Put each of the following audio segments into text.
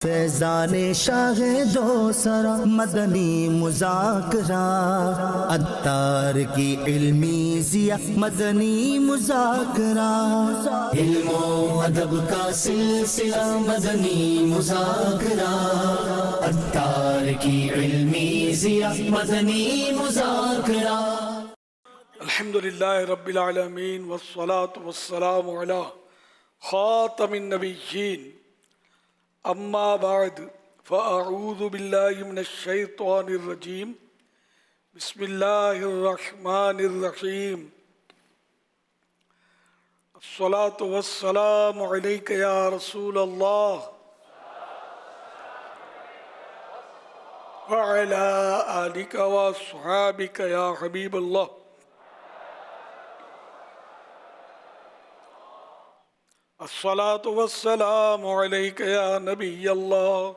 فیضان شاہ دو سرا مدنی مذاکرہ، عطار کی علمی ضیاء مدنی مذاکرہ، علم و ادب کا سلسلہ مدنی مذاکرہ، عطار کی علمی ضیاء مدنی مذاکرہ۔ الحمدللہ رب العالمین والصلاة والسلام علی خاتم النبیین، اما بعد فاعوذ باللہ من الشیطان الرجیم، بسم اللہ الرحمن الرحیم۔ الصلاة والسلام علیک یا رسول اللہ وعلی آلک واصحابک یا حبیب اللہ۔ الصلاة والسلام علیک یا نبی اللہ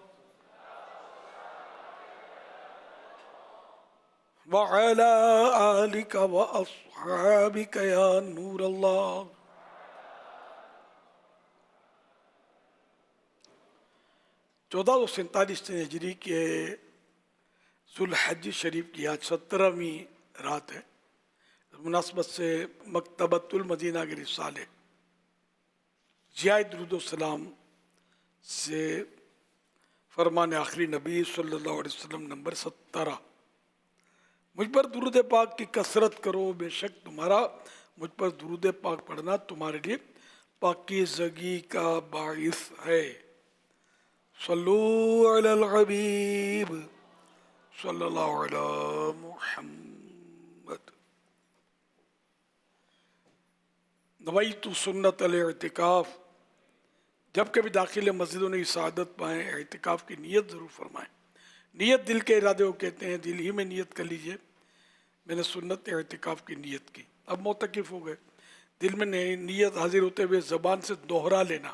وعلی آلک واصحابک یا نور اللہ۔ 1447 ہجری کے ذوالحج شریف کی آج 17ویں رات ہے۔ اس مناسبت سے مکتبۃ المدینہ کے رسالے ضیاء درود و سلام سے فرمان آخری نبی صلی اللہ علیہ وسلم نمبر 17۔ مجھ پر درود پاک کی کثرت کرو، بے شک تمہارا مجھ پر درود پاک پڑھنا تمہارے لیے پاکیزگی کا باعث ہے۔ صلو علی الحبیب صلی اللہ علی محمد۔ نویت سنت الاعتکاف، جب کبھی داخل مسجدوں نے سعادت پائیں اعتکاف کی نیت ضرور فرمائیں۔ نیت دل کے ارادے کو کہتے ہیں، دل ہی میں نیت کر لیجئے میں نے سنت اعتکاف کی نیت کی۔ اب معتکف ہو گئے، دل میں نیت حاضر ہوتے ہوئے زبان سے دوہرا لینا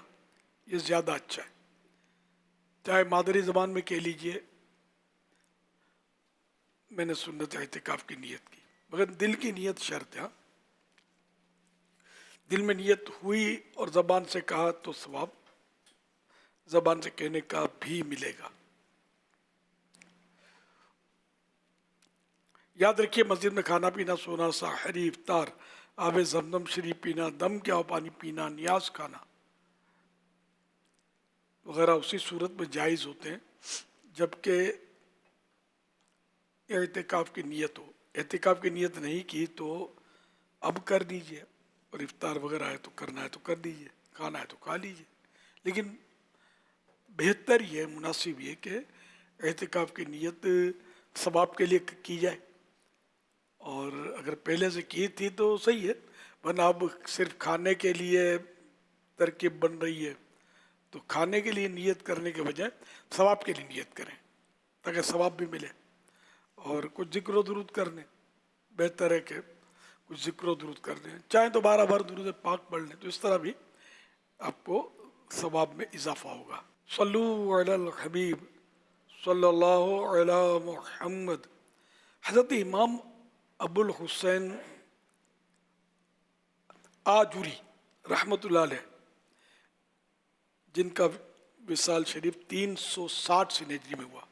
یہ زیادہ اچھا ہے۔ چاہے مادری زبان میں کہہ لیجئے میں نے سنت اعتکاف کی نیت کی، مگر دل کی نیت شرط ہے۔ دل میں نیت ہوئی اور زبان سے کہا تو ثواب زبان سے کہنے کا بھی ملے گا۔ یاد رکھیے، مسجد میں کھانا پینا، سونا، سحری، افطار، آب زمزم شریف پینا، دم کیا پانی پینا، نیاز کھانا وغیرہ اسی صورت میں جائز ہوتے ہیں جبکہ اعتکاف کی نیت ہو۔ اعتکاف کی نیت نہیں کی تو اب کر دیجئے، اور افطار وغیرہ ہے تو کرنا ہے تو کر دیجئے، کھانا ہے تو کھا لیجئے، لیکن بہتر یہ مناسب یہ کہ اعتکاف کی نیت ثواب کے لیے کی جائے، اور اگر پہلے سے کی تھی تو صحیح ہے، ورنہ اب صرف کھانے کے لیے ترکیب بن رہی ہے تو کھانے کے لیے نیت کرنے کے بجائے ثواب کے لیے نیت کریں تاکہ ثواب بھی ملے، اور کچھ ذکر و درود کرنے بہتر ہے کہ کچھ ذکر و درود کر دیں، چاہیں تو 12 بار درود پاک پڑھ لیں، تو اس طرح بھی آپ کو ثواب میں اضافہ ہوگا۔ صلو علی الحبیب صلی اللہ علی محمد۔ حضرت امام ابو الحسین آجوری رحمۃ اللہ علیہ، جن کا وصال شریف 360 ہجری میں ہوا،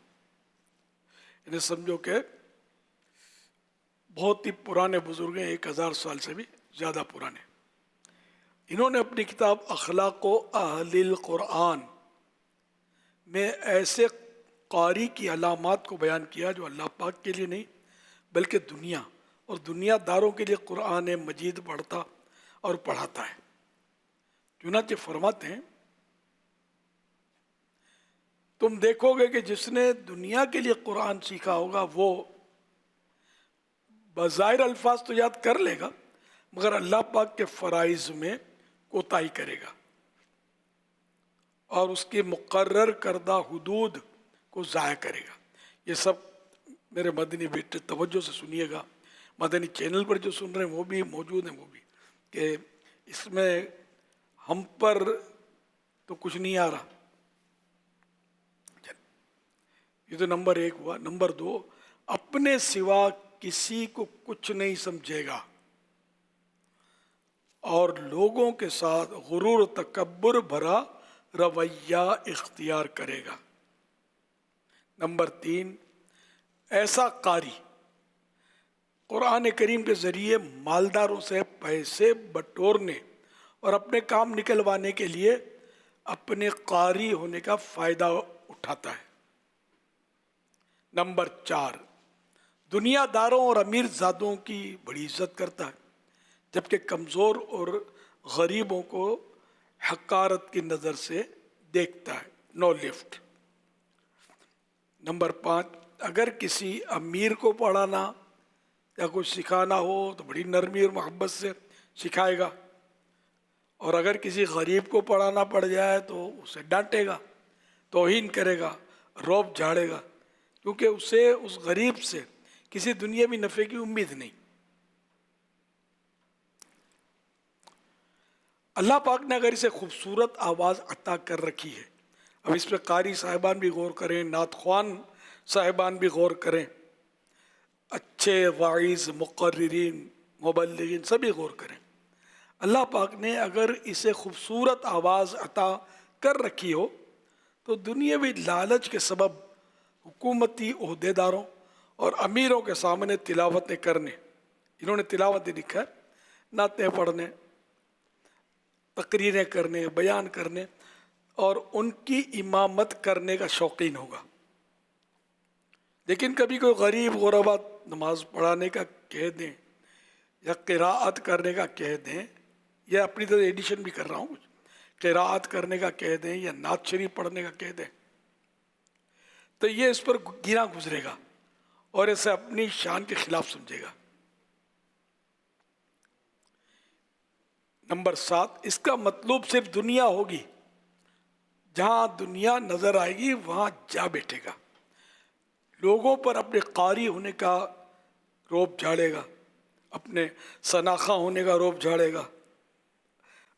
انہیں سمجھو کہ بہت ہی پرانے بزرگ ہیں، 1000 سال سے بھی زیادہ پرانے۔ انہوں نے اپنی کتاب اخلاق و اہل القرآن میں ایسے قاری کی علامات کو بیان کیا جو اللہ پاک کے لیے نہیں بلکہ دنیا اور دنیا داروں کے لیے قرآن مجید پڑھتا اور پڑھاتا ہے۔ چنانچہ فرماتے ہیں، تم دیکھو گے کہ جس نے دنیا کے لیے قرآن سیکھا ہوگا وہ بظاہر الفاظ تو یاد کر لے گا مگر اللہ پاک کے فرائض میں کوتاہی کرے گا اور اس کی مقرر کردہ حدود کو ضائع کرے گا۔ یہ سب میرے مدنی بیٹے توجہ سے سنیے گا، مدنی چینل پر جو سن رہے ہیں وہ بھی موجود ہیں، وہ بھی کہ اس میں ہم پر تو کچھ نہیں آ رہا۔ یہ تو نمبر 1 ہوا۔ نمبر 2، اپنے سوا کسی کو کچھ نہیں سمجھے گا اور لوگوں کے ساتھ غرور و تکبر بھرا رویہ اختیار کرے گا۔ نمبر 3، ایسا قاری قرآن کریم کے ذریعے مالداروں سے پیسے بٹورنے اور اپنے کام نکلوانے کے لیے اپنے قاری ہونے کا فائدہ اٹھاتا ہے۔ نمبر 4، دنیا داروں اور امیر زادوں کی بڑی عزت کرتا ہے، جبکہ کمزور اور غریبوں کو حقارت کی نظر سے دیکھتا ہے۔ نو لفٹ۔ نمبر 5، اگر کسی امیر کو پڑھانا یا کچھ سکھانا ہو تو بڑی نرمی اور محبت سے سکھائے گا، اور اگر کسی غریب کو پڑھانا پڑ جائے تو اسے ڈانٹے گا، توہین کرے گا، روب جھاڑے گا، کیونکہ اسے اس غریب سے کسی دنیاوی نفع کی امید نہیں۔ اللہ پاک نے اگر اسے خوبصورت آواز عطا کر رکھی ہے، اب اس پہ قاری صاحبان بھی غور کریں، نعت خوان صاحبان بھی غور کریں، اچھے واعظ، مقررین، مبلغین سبھی غور کریں۔ اللہ پاک نے اگر اسے خوبصورت آواز عطا کر رکھی ہو تو دنیاوی لالچ کے سبب حکومتی عہدیداروں اور امیروں کے سامنے تلاوتیں کرنے، انہوں نے تلاوتیں لکھا ہے، نعتیں پڑھنے، تقریریں کرنے، بیان کرنے اور ان کی امامت کرنے کا شوقین ہوگا۔ لیکن کبھی کوئی غریب غربا نماز پڑھانے کا کہہ دیں یا قراءت کرنے کا کہہ دیں، یا اپنی طرح ایڈیشن بھی کر رہا ہوں، قراءت کرنے کا کہہ دیں یا نعت شریف پڑھنے کا کہہ دیں، تو یہ اس پر گرا گزرے گا اور اسے اپنی شان کے خلاف سمجھے گا۔ نمبر 7، اس کا مطلوب صرف دنیا ہوگی، جہاں دنیا نظر آئے گی وہاں جا بیٹھے گا، لوگوں پر اپنے قاری ہونے کا روب جھاڑے گا، اپنے شناخہ ہونے کا روب جھاڑے گا،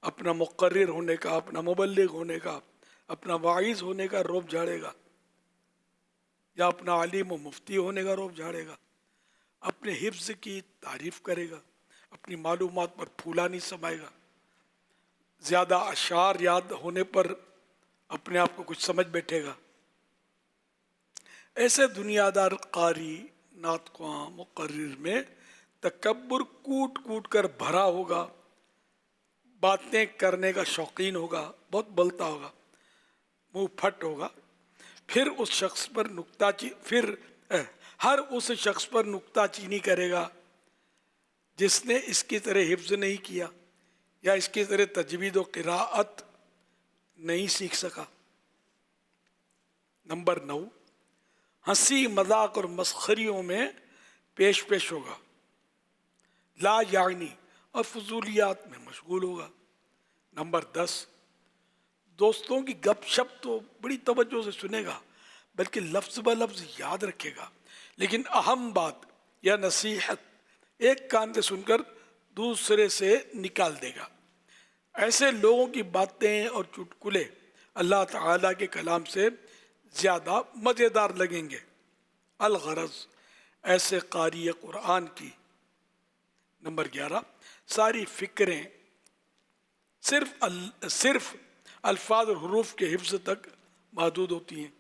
اپنا مقرر ہونے کا، اپنا مبلغ ہونے کا، اپنا واعظ ہونے کا روب جھاڑے گا، یا اپنا عالم و مفتی ہونے کا روب جھاڑے گا، اپنے حفظ کی تعریف کرے گا، اپنی معلومات پر پھولا نہیں سمائے گا، زیادہ اشعار یاد ہونے پر اپنے آپ کو کچھ سمجھ بیٹھے گا۔ ایسے دنیا دار قاری، نعت خواں، مقرر میں تکبر کوٹ کوٹ کر بھرا ہوگا، باتیں کرنے کا شوقین ہوگا، بہت بولتا ہوگا، منہ پھٹ ہوگا، پھر ہر اس شخص پر نکتہ چینی کرے گا جس نے اس کی طرح حفظ نہیں کیا یا اس کی طرح تجوید و قراءت نہیں سیکھ سکا۔ نمبر 9، ہنسی مذاق اور مسخریوں میں پیش ہوگا، لا یعنی اور فضولیات میں مشغول ہوگا۔ نمبر 10، دوستوں کی گپ شپ تو بڑی توجہ سے سنے گا، بلکہ لفظ بہ لفظ یاد رکھے گا، لیکن اہم بات یا نصیحت ایک کان سے سن کر دوسرے سے نکال دے گا۔ ایسے لوگوں کی باتیں اور چٹکلے اللہ تعالیٰ کے کلام سے زیادہ مزیدار لگیں گے۔ الغرض، ایسے قاری قرآن کی نمبر 11 ساری فکریں صرف الفاظ اور حروف کے حفظ تک محدود ہوتی ہیں۔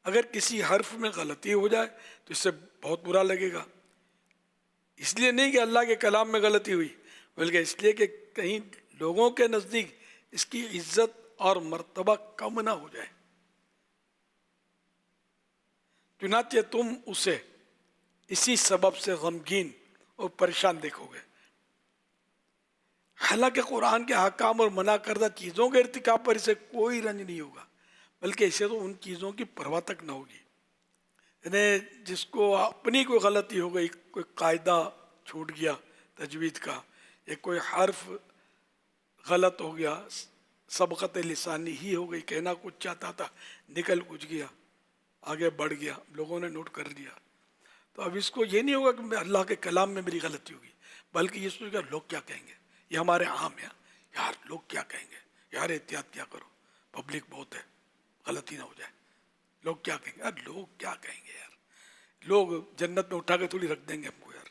اگر کسی حرف میں غلطی ہو جائے تو اس سے بہت برا لگے گا، اس لیے نہیں کہ اللہ کے کلام میں غلطی ہوئی، بلکہ اس لیے کہ کہیں لوگوں کے نزدیک اس کی عزت اور مرتبہ کم نہ ہو جائے۔ چنانچہ تم اسے اسی سبب سے غمگین اور پریشان دیکھو گے۔ حالانکہ قرآن کے احکام اور منع کردہ چیزوں کے ارتکاب پر اسے کوئی رنج نہیں ہوگا، بلکہ اسے تو ان چیزوں کی پرواہ تک نہ ہوگی۔ یعنی جس کو اپنی کوئی غلطی ہو گئی، کوئی قاعدہ چھوٹ گیا تجوید کا، یا کوئی حرف غلط ہو گیا، سبقت لسانی ہی ہو گئی، کہنا کچھ چاہتا تھا نکل کچھ گیا، آگے بڑھ گیا، لوگوں نے نوٹ کر لیا، تو اب اس کو یہ نہیں ہوگا کہ اللہ کے کلام میں میری غلطی ہوگی، بلکہ یہ سوچے گا لوگ کیا کہیں گے، یہ ہمارے عام ہے، یار لوگ کیا کہیں گے، یار احتیاط کیا کرو، پبلک بہت ہے، غلطی نہ ہو جائے، لوگ کیا کہیں گے، یار لوگ کیا کہیں گے، یار لوگ جنت میں اٹھا کے تھوڑی رکھ دیں گے ہم کو، یار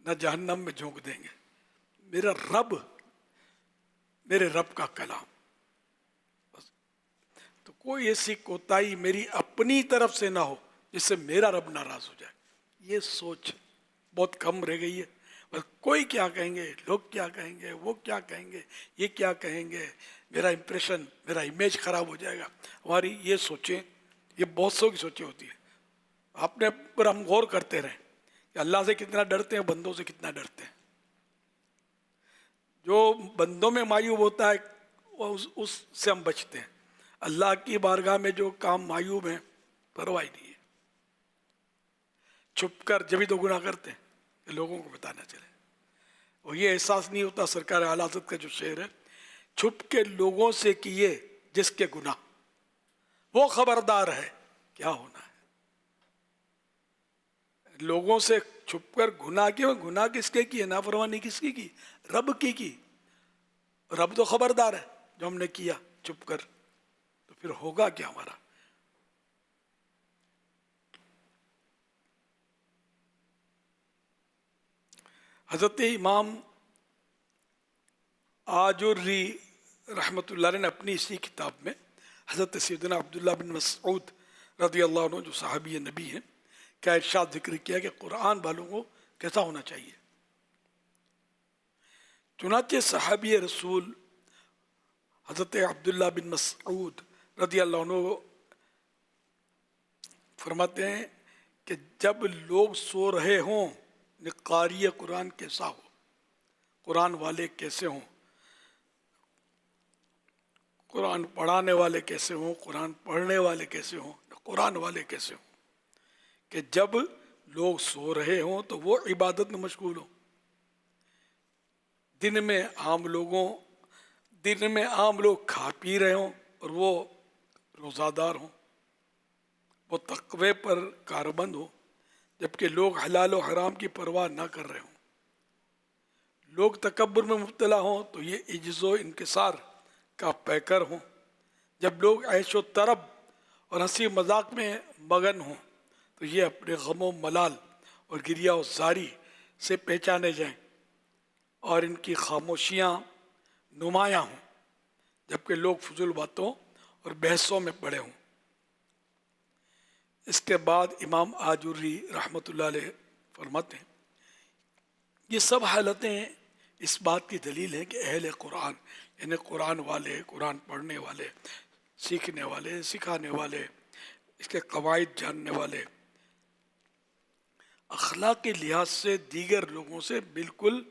نہ جہنم میں جھونک دیں گے، میرے رب کا کلام بس۔ تو کوئی ایسی کوتاہی میری اپنی طرف سے نہ ہو جس سے میرا رب ناراض ہو جائے. یہ سوچ بہت کم رہ گئی ہے. بس کوئی کیا کہیں گے، لوگ کیا کہیں گے، وہ کیا کہیں گے، یہ کیا کہیں گے، میرا امپریشن، میرا امیج خراب ہو جائے گا. ہماری یہ سوچیں، یہ بہت سو کی سوچیں ہوتی ہیں. اپنے پر ہم غور کرتے رہیں کہ اللہ سے کتنا ڈرتے ہیں، بندوں سے کتنا ڈرتے ہیں. جو بندوں میں معیوب ہوتا ہے اس سے ہم بچتے ہیں. اللہ کی بارگاہ میں جو کام معیوب ہیں پرواہ نہیں ہے. چھپ کر جبھی تو گناہ کرتے ہیں کہ لوگوں کو پتہ نہ چلے. اور یہ احساس نہیں ہوتا. سرکار اعلیٰ حضرت کا جو شعر ہے، چھپ کے لوگوں سے کیے جس کے گناہ، وہ خبردار ہے کیا ہونا ہے. لوگوں سے چھپ کر گناہ کیے، گناہ کس کے کیے، نافرمانی کس کی رب کی. رب تو خبردار ہے جو ہم نے کیا چھپ کر، تو پھر ہوگا کیا ہمارا. حضرت امام آجوری رحمۃ اللہ علیہ نے اپنی اسی کتاب میں حضرت سیدنا عبداللہ بن مسعود رضی اللہ عنہ جو صحابی نبی ہیں کا ارشاد ذکر کیا کہ قرآن والوں کو کیسا ہونا چاہیے. چنانچہ صحابی رسول حضرت عبداللہ بن مسعود رضی اللہ عنہ فرماتے ہیں کہ جب لوگ سو رہے ہوں، قاری قرآن کیسا ہو، قرآن والے کیسے ہوں، قرآن پڑھانے والے کیسے ہوں، قرآن پڑھنے والے کیسے ہوں، قرآن والے کیسے ہوں، کہ جب لوگ سو رہے ہوں تو وہ عبادت میں مشغول ہوں. دن میں عام لوگ کھا پی رہے ہوں اور وہ روزہ دار ہوں، وہ تقوی پر کاربند ہوں، جبکہ لوگ حلال و حرام کی پرواہ نہ کر رہے ہوں. لوگ تکبر میں مبتلا ہوں تو یہ عجز و انکسار کا پیکر ہوں. جب لوگ عیش و طرب اور ہنسی مذاق میں مگن ہوں تو یہ اپنے غم و ملال اور گریہ و زاری سے پہچانے جائیں اور ان کی خاموشیاں نمایاں ہوں. جبکہ لوگ فضول باتوں اور بحثوں میں پڑے ہوں. اس کے بعد امام آجوری رحمۃ اللہ علیہ فرماتے ہیں یہ سب حالتیں اس بات کی دلیل ہے کہ اہل قرآن یعنی قرآن والے، قرآن پڑھنے والے، سیکھنے والے، سکھانے والے، اس کے قواعد جاننے والے، اخلاق کے لحاظ سے دیگر لوگوں سے بالکل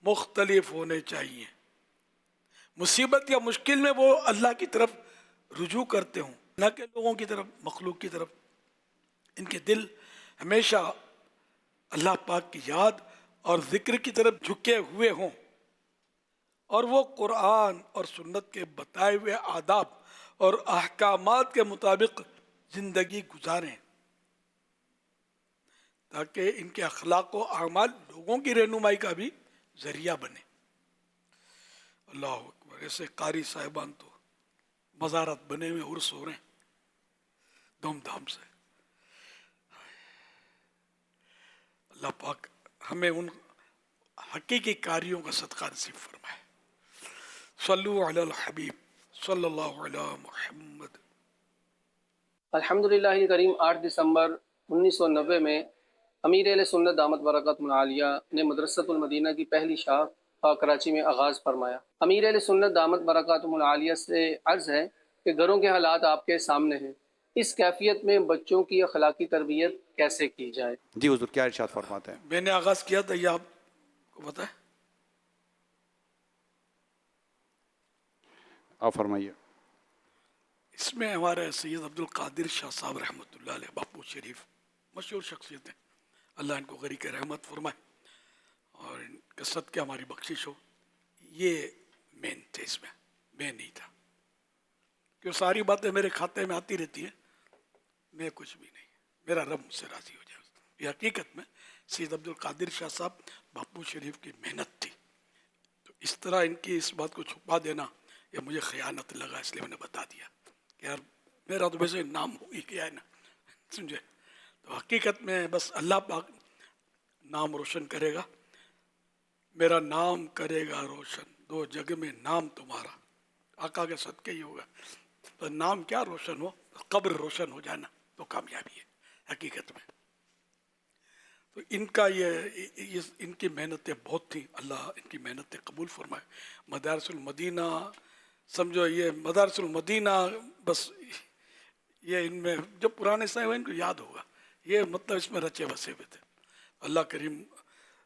مختلف ہونے چاہیے. مصیبت یا مشکل میں وہ اللہ کی طرف رجوع کرتے ہوں، نہ کہ لوگوں کی طرف، مخلوق کی طرف. ان کے دل ہمیشہ اللہ پاک کی یاد اور ذکر کی طرف جھکے ہوئے ہوں اور وہ قرآن اور سنت کے بتائے ہوئے آداب اور احکامات کے مطابق زندگی گزاریں تاکہ ان کے اخلاق و اعمال لوگوں کی رہنمائی کا بھی ذریعہ بنے. اللہ اکبر. ایسے قاری صاحبان تو مزارات بنے ہوئے عرس ہو رہے ہیں دھوم دھام سے. اللہ پاک ہمیں ان حقیقی کاریوں کا صدقہ نصیب فرمائے. صلو علی الحبیب صلی اللہ علی محمد. الحمدللہ کریم 8 دسمبر 1990 میں امیر اہل سنت دامت برکاتہ العالیہ نے مدرسۃ المدینہ کی پہلی شاخ کراچی میں آغاز فرمایا. امیر اہل سنت دامت برکاتہ العالیہ سے عرض ہے کہ گھروں کے حالات آپ کے سامنے ہیں، اس کیفیت میں بچوں کی اخلاقی تربیت کیسے کی جائے؟ جی حضور کیا ارشاد فرماتے ہیں؟ میں نے آغاز کیا تھا، یہ آپ کو پتہ ہے؟ آپ فرمائیے. اس میں ہمارے سید عبد القادر شاہ صاحب رحمۃ اللہ علیہ باپو شریف مشہور شخصیت ہیں، اللہ ان کو غریق رحمت فرمائے اور ان کے صدقے ہماری بخشش ہو. یہ مین تھے، اس میں میں نہیں تھا کہ ساری باتیں میرے کھاتے میں آتی رہتی ہیں، میں کچھ بھی نہیں، میرا رب مجھ سے راضی ہو جائے. یہ حقیقت میں سید عبد القادر شاہ صاحب باپو شریف کی محنت تھی. تو اس طرح ان کی اس بات کو چھپا دینا یہ مجھے خیانت لگا، اس لیے میں نے بتا دیا کہ یار میرا تو ویسے نام ہو ہی گیا ہے نا، سمجھے. تو حقیقت میں بس اللہ پاک نام روشن کرے گا، میرا نام کرے گا روشن، دو جگ میں نام تمہارا، آقا کے صدقے ہی ہوگا. تو نام کیا روشن ہو، قبر روشن ہو جانا تو کامیابی ہے حقیقت میں. تو ان کا ان کی محنتیں بہت تھیں، اللہ ان کی محنتیں قبول فرمائے. مدارس المدینہ سمجھو، یہ مدارس المدینہ بس یہ ان میں جو پرانے سائے ہوئے ان کو یاد ہوگا، یہ مطلب اس میں رچے بسے ہوئے تھے. اللہ کریم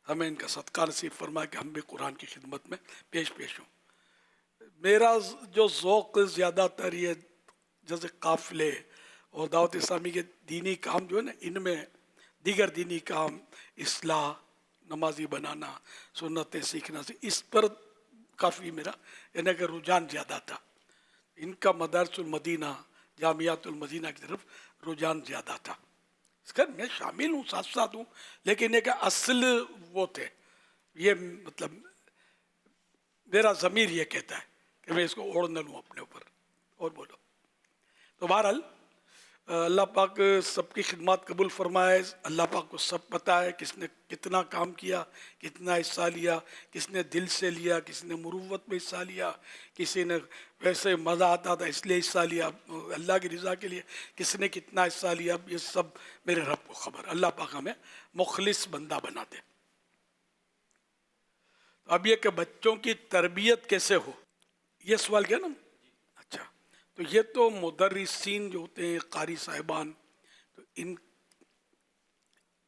ہمیں ان کا صدقہ نصیب فرمائے کہ ہم بھی قرآن کی خدمت میں پیش ہوں. میرا جو ذوق زیادہ تر یہ جیسے قافلے اور دعوت اسلامی کے دینی کام جو ہے نا، ان میں دیگر دینی کام، اصلاح، نمازی بنانا، سنتیں سیکھنا، اس پر کافی میرا یعنی کہ رجحان زیادہ تھا. ان کا مدارس المدینہ، جامعات المدینہ کی طرف رجحان زیادہ تھا. اس کا میں شامل ہوں، ساتھ ساتھ ہوں، لیکن یہ کہ اصل وہ تھے، یہ مطلب میرا ضمیر یہ کہتا ہے کہ میں اس کو اوڑھ نہ لوں اپنے اوپر. اور بولو تو بہرحال اللہ پاک سب کی خدمات قبول فرمائے. اللہ پاک کو سب پتہ ہے کس نے کتنا کام کیا، کتنا حصہ لیا، کس نے دل سے لیا، کس نے مروت میں حصہ لیا، کسی نے ویسے مزہ آتا تھا اس لیے حصہ لیا اللہ کی رضا کے لیے، کس نے کتنا حصہ لیا. یہ سب میرے رب کو خبر. اللہ پاک ہمیں مخلص بندہ بنا دے. اب یہ کہ بچوں کی تربیت کیسے ہو، یہ سوال کیا نا. اچھا، تو یہ تو مدرسین جو ہوتے ہیں، قاری صاحبان، تو ان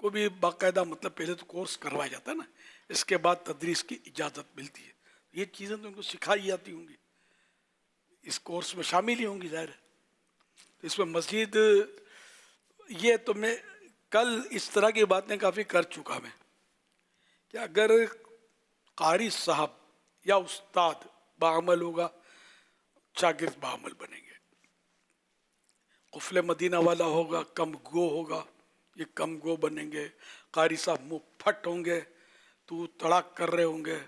کو بھی باقاعدہ مطلب پہلے تو کورس کروایا جاتا ہے نا، اس کے بعد تدریس کی اجازت ملتی ہے. یہ چیزیں تو ان کو سکھائی جاتی ہوں گی، اس کورس میں شامل ہی ہوں گی ظاہر ہے. تو اس میں مزید یہ تو میں کل اس طرح کی باتیں کافی کر چکا میں کہ اگر قاری صاحب یا استاد بعمل ہوگا، شاگرد بعمل بنیں گے. قفل مدینہ والا ہوگا، کم گو ہوگا، یہ کم گو بنیں گے. قاری صاحب منہ پھٹ ہوں گے، تو تڑاک کر رہے ہوں گے،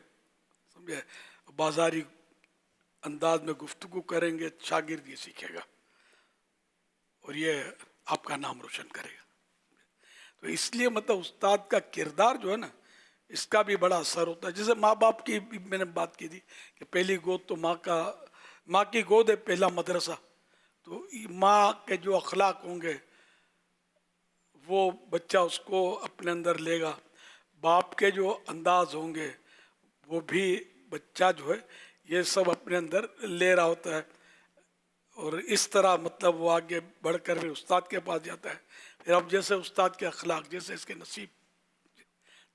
سمجھے، بازاری انداز میں گفتگو کریں گے، شاگرد یہ سیکھے گا اور یہ آپ کا نام روشن کرے گا. تو اس لیے مطلب استاد کا کردار جو ہے نا، اس کا بھی بڑا اثر ہوتا ہے. جیسے ماں باپ کی بھی میں نے بات کی تھی کہ پہلی گود تو ماں کی گود ہے پہلا مدرسہ. تو ماں کے جو اخلاق ہوں گے وہ بچہ اس کو اپنے اندر لے گا. باپ کے جو انداز ہوں گے وہ بھی بچہ جو ہے یہ سب اپنے اندر لے رہا ہوتا ہے. اور اس طرح مطلب وہ آگے بڑھ کر پھر استاد کے پاس جاتا ہے. پھر اب جیسے استاد کے اخلاق، جیسے اس کے نصیب،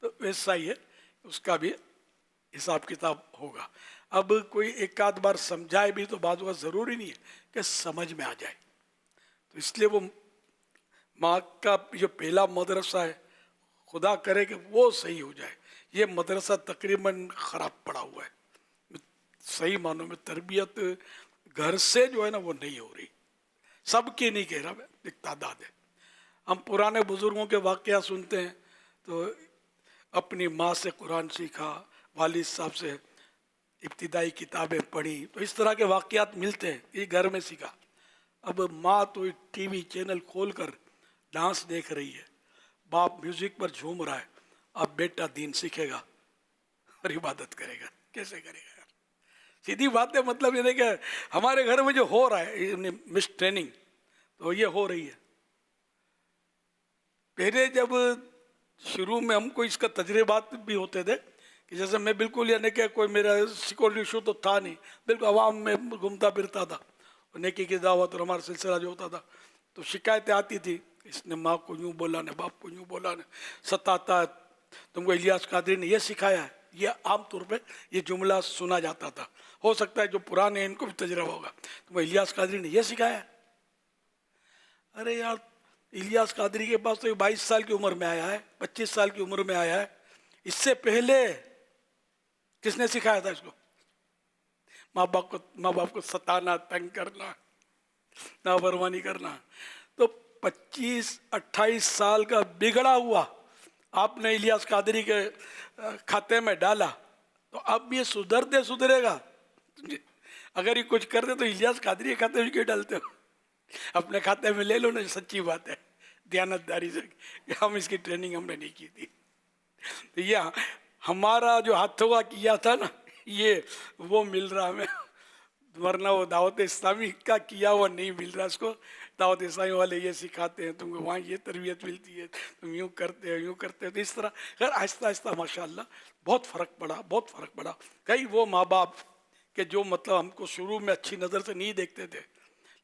تو ویسا ہی ہے، اس کا بھی حساب کتاب ہوگا. اب کوئی ایک آدھ بار سمجھائے بھی تو بعض وقت ضروری نہیں ہے کہ سمجھ میں آ جائے. تو اس لیے وہ ماں کا جو پہلا مدرسہ ہے خدا کرے کہ وہ صحیح ہو جائے. یہ مدرسہ تقریباً خراب پڑا ہوا ہے، صحیح معنوں میں تربیت گھر سے جو ہے نا وہ نہیں ہو رہی. سب کی نہیں کہہ رہا میں، ایک تعداد ہے. ہم پرانے بزرگوں کے واقعہ سنتے ہیں تو اپنی ماں سے قرآن سیکھا، والد صاحب سے ابتدائی کتابیں پڑھی، تو اس طرح کے واقعات ملتے ہیں. یہ گھر میں سیکھا. اب ماں تو ٹی وی چینل کھول کر ڈانس دیکھ رہی ہے، باپ میوزک پر جھوم رہا ہے. اب بیٹا دین سیکھے گا اور عبادت کرے گا، کیسے کرے گا؟ سیدھی بات ہے. مطلب یہ نہیں کہ ہمارے گھر میں جو ہو رہا ہے مس ٹریننگ، تو یہ ہو رہی ہے. پہلے جب شروع میں ہم کو اس کا تجربات بھی ہوتے تھے کہ جیسے میں بالکل یعنی کہ کوئی میرا سیکولر ایشو تو تھا نہیں، بالکل عوام میں گھومتا پھرتا تھا، اور نیکی کی دعوت اور ہمارا سلسلہ جو ہوتا تھا تو شکایتیں آتی تھی، اس نے ماں کو یوں بولا، نے باپ کو یوں بولا، نے ستاتا ہے، تم کو الیاس قادری نے یہ سکھایا ہے. یہ عام طور پہ یہ جملہ سنا جاتا تھا. ہو سکتا ہے جو پرانے ہیں ان کو بھی تجربہ ہوگا، تم کو الیاس قادری نے یہ سکھایا ہے. ارے یار، الیاس قادری کے پاس تو 22 سال کی عمر میں آیا ہے، 25 سال کی عمر میں آیا ہے. اس سے پہلے کس نے سکھایا تھا اس کو؟ ماں باپ کو ستانا، تنگ کرنا، نافرمانی کرنا. تو 25-28 سال کا بگڑا ہوا آپ نے الیاس قادری کے کھاتے میں ڈالا، تو اب یہ سدھرے گا؟ اگر یہ کچھ کر دے تو الیاس قادری کے کھاتے میں کیوں ڈالتے ہو؟ اپنے کھاتے میں لے لو نا. سچی بات ہے، دیانتداری سے، ہم اس کی ٹریننگ ہم نے نہیں کی تھی. تو یہ ہمارا جو ہاتھوں کا کیا تھا نا، یہ وہ مل رہا ہمیں ورنہ وہ دعوت اسلامی کا کیا ہوا نہیں مل رہا اس کو. دعوت اسلامی والے یہ سکھاتے ہیں, تم کو وہاں یہ تربیت ملتی ہے, تم یوں کرتے ہو یوں کرتے ہو. تو اس طرح خیر آہستہ آہستہ ماشاء اللہ بہت فرق پڑا, بہت فرق پڑا. کئی وہ ماں باپ کہ جو مطلب ہم کو شروع میں اچھی نظر سے نہیں دیکھتے تھے,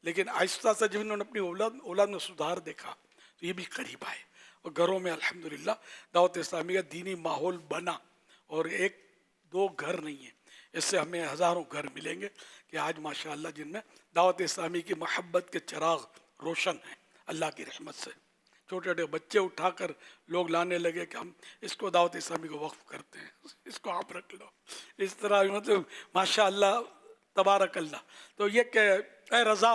لیکن آہستہ سے جب انہوں نے اپنی اولاد میں سدھار دیکھا تو یہ بھی قریب آئے, اور گھروں میں الحمدللہ دعوت اسلامی کا دینی ماحول بنا. اور ایک دو گھر نہیں ہیں, اس سے ہمیں ہزاروں گھر ملیں گے کہ آج ماشاءاللہ جن میں دعوت اسلامی کی محبت کے چراغ روشن ہیں اللہ کی رحمت سے. چھوٹے چھوٹے بچے اٹھا کر لوگ لانے لگے کہ ہم اس کو دعوت اسلامی کو وقف کرتے ہیں, اس کو آپ رکھ لو. اس طرح مطلب ماشاءاللہ تبارک اللہ. تو یہ کہ اے رضا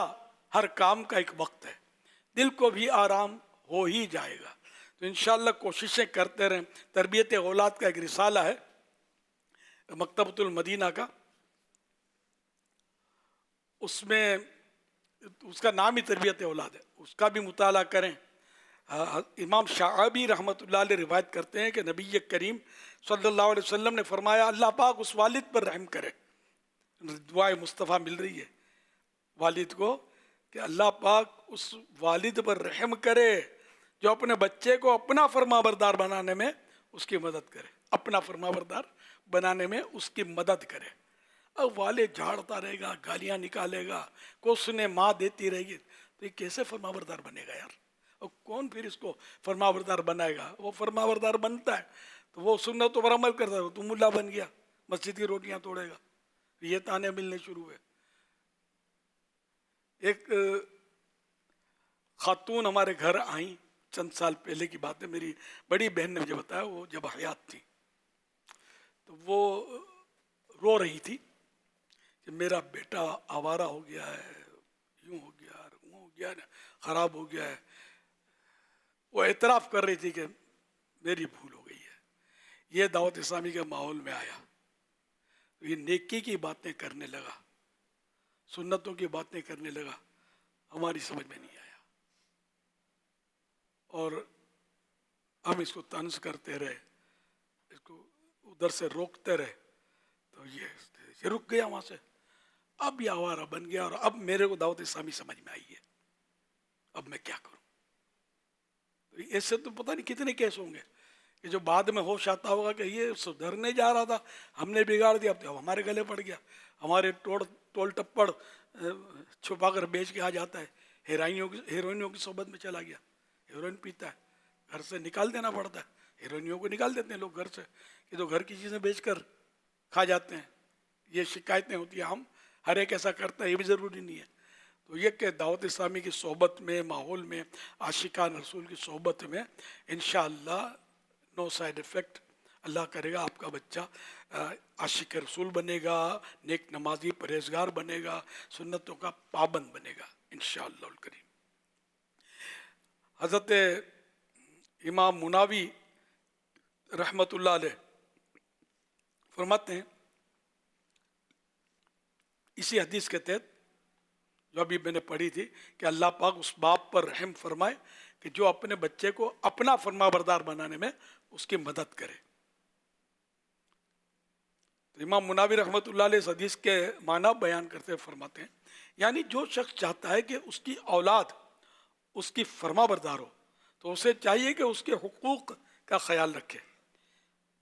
ہر کام کا ایک وقت ہے, دل کو بھی آرام ہو ہی جائے گا. تو انشاءاللہ کوششیں کرتے رہیں. تربیت اولاد کا ایک رسالہ ہے مکتبۃ المدینہ کا, اس میں اس کا نام ہی تربیت اولاد ہے, اس کا بھی مطالعہ کریں. امام شعبی رحمۃ اللہ علیہ روایت کرتے ہیں کہ نبی کریم صلی اللہ علیہ وسلم نے فرمایا اللہ پاک اس والد پر رحم کرے. دعائے مصطفیٰ مل رہی ہے والد کو کہ اللہ پاک اس والد پر رحم کرے جو اپنے بچے کو اپنا فرما بردار بنانے میں اس کی مدد کرے, اپنا فرما بردار بنانے میں اس کی مدد کرے. اب والد جھاڑتا رہے گا, گالیاں نکالے گا, کوسنے ماں دیتی رہے گی, تو یہ کیسے فرما بردار بنے گا یار؟ اور کون پھر اس کو فرما بردار بنائے گا؟ وہ فرما بردار بنتا ہے تو وہ سنتوں پر عمل کرتا ہے, تو ملا بن گیا, مسجد کی روٹیاں توڑے گا. یہ تانے ملنے شروع ہوئے. ایک خاتون ہمارے گھر آئیں, چند سال پہلے کی بات ہے, میری بڑی بہن نے مجھے بتایا, وہ جب حیات تھی تو وہ رو رہی تھی کہ میرا بیٹا آوارہ ہو گیا ہے, یوں ہو گیا, وہ ہو گیا, خراب ہو گیا ہے. وہ اعتراف کر رہی تھی کہ میری بھول ہو گئی ہے. یہ دعوت اسلامی کے ماحول میں آیا, یہ نیکی کی باتیں کرنے لگا, سنتوں کی باتیں کرنے لگا, ہماری سمجھ میں نہیں آیا, اور ہم اس کو طنز کرتے رہے, اس کو ادھر سے روکتے رہے, تو یہ رک گیا وہاں سے. اب یہ آوارہ بن گیا, اور اب میرے کو دعوت اسلامی سمجھ میں آئی ہے, اب میں کیا کروں؟ ایسے تو پتہ نہیں کتنے کیس ہوں گے کہ جو بعد میں ہوش آتا ہوگا کہ یہ سدھرنے جا رہا تھا, ہم نے بگاڑ دیا, اب ہمارے گلے پڑ گیا, ہمارے ٹول ٹپڑ چھپا کر بیچ کے آ جاتا ہے, ہیروئنوں کی صحبت میں چلا گیا, ہیروئن پیتا ہے, گھر سے نکال دینا پڑتا ہے, ہیروئنوں کو نکال دیتے ہیں لوگ گھر سے کہ تو گھر کی چیزیں بیچ کر کھا جاتے ہیں. یہ شکایتیں ہوتی ہیں, ہم ہر ایک ایسا کرتا ہے, یہ بھی ضروری نہیں ہے. تو یہ کہ دعوت اسلامی کی صحبت میں, ماحول میں, عاشقان رسول کی صحبت میں انشاءاللہ نو سائیڈ افیکٹ, اللہ کرے گا آپ کا بچہ عاشق رسول بنے گا, نیک نمازی پرہیزگار بنے گا, سنتوں کا پابند بنے گا انشاءاللہ الکریم. حضرت امام مناوی رحمت اللہ علیہ فرماتے ہیں اسی حدیث کے تحت جو ابھی میں نے پڑھی تھی کہ اللہ پاک اس باپ پر رحم فرمائے کہ جو اپنے بچے کو اپنا فرما بردار بنانے میں اس کی مدد کرے. تو امام مناوی رحمۃ اللہ علیہ اس حدیث کے معنی بیان کرتے ہوئے فرماتے ہیں یعنی جو شخص چاہتا ہے کہ اس کی اولاد اس کی فرما بردار ہو تو اسے چاہیے کہ اس کے حقوق کا خیال رکھے.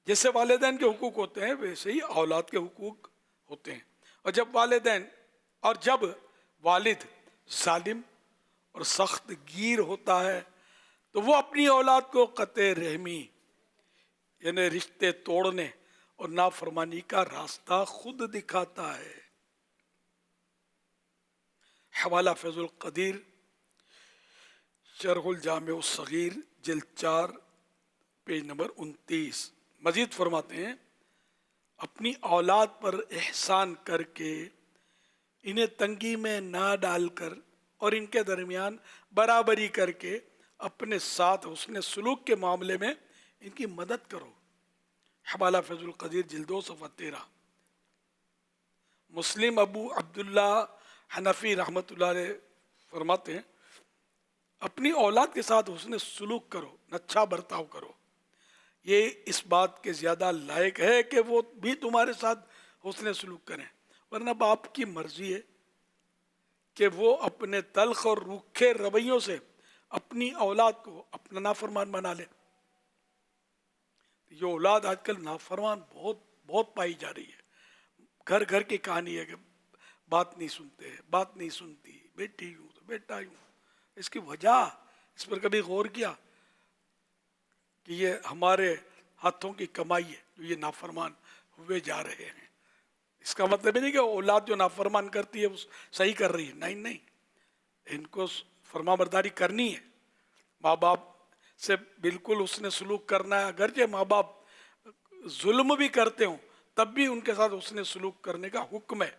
جیسے والدین کے حقوق ہوتے ہیں ویسے ہی اولاد کے حقوق ہوتے ہیں. اور جب والد ظالم اور سخت گیر ہوتا ہے تو وہ اپنی اولاد کو قطع رحمی یعنی رشتے توڑنے اور نافرمانی کا راستہ خود دکھاتا ہے. حوالہ فیض القدیر شرح الجامع الصغیر جلد 4 پیج نمبر 29. مزید فرماتے ہیں اپنی اولاد پر احسان کر کے انہیں تنگی میں نہ ڈال کر اور ان کے درمیان برابری کر کے اپنے ساتھ حسن سلوک کے معاملے میں ان کی مدد کرو. حوالہ فیض القدیر جلد 2 صفحہ 13. مسلم ابو عبداللہ حنفی رحمۃ اللہ علیہ فرماتے ہیں اپنی اولاد کے ساتھ حسن سلوک کرو, اچھا برتاؤ کرو. یہ اس بات کے زیادہ لائق ہے کہ وہ بھی تمہارے ساتھ حسن سلوک کریں ورنہ باپ کی مرضی ہے کہ وہ اپنے تلخ اور روکھے رویوں سے اپنی اولاد کو اپنا نافرمان بنا لے. یہ اولاد آج کل نافرمان بہت بہت پائی جا رہی ہے. گھر گھر کی کہانی ہے کہ بات نہیں سنتے، بات نہیں سنتی، بیٹی ہوں تو بیٹا ہوں. اس کی وجہ، اس پر کبھی غور کیا کہ یہ ہمارے ہاتھوں کی کمائی ہے جو یہ نافرمان ہوئے جا رہے ہیں. اس کا مطلب نہیں کہ اولاد جو نافرمان کرتی ہے وہ صحیح کر رہی ہے، نہیں نہیں، ان کو فرما برداری کرنی ہے. ماں باپ سے بالکل اس نے سلوک کرنا ہے، اگرچہ ماں باپ ظلم بھی کرتے ہوں تب بھی ان کے ساتھ اس نے سلوک کرنے کا حکم ہے.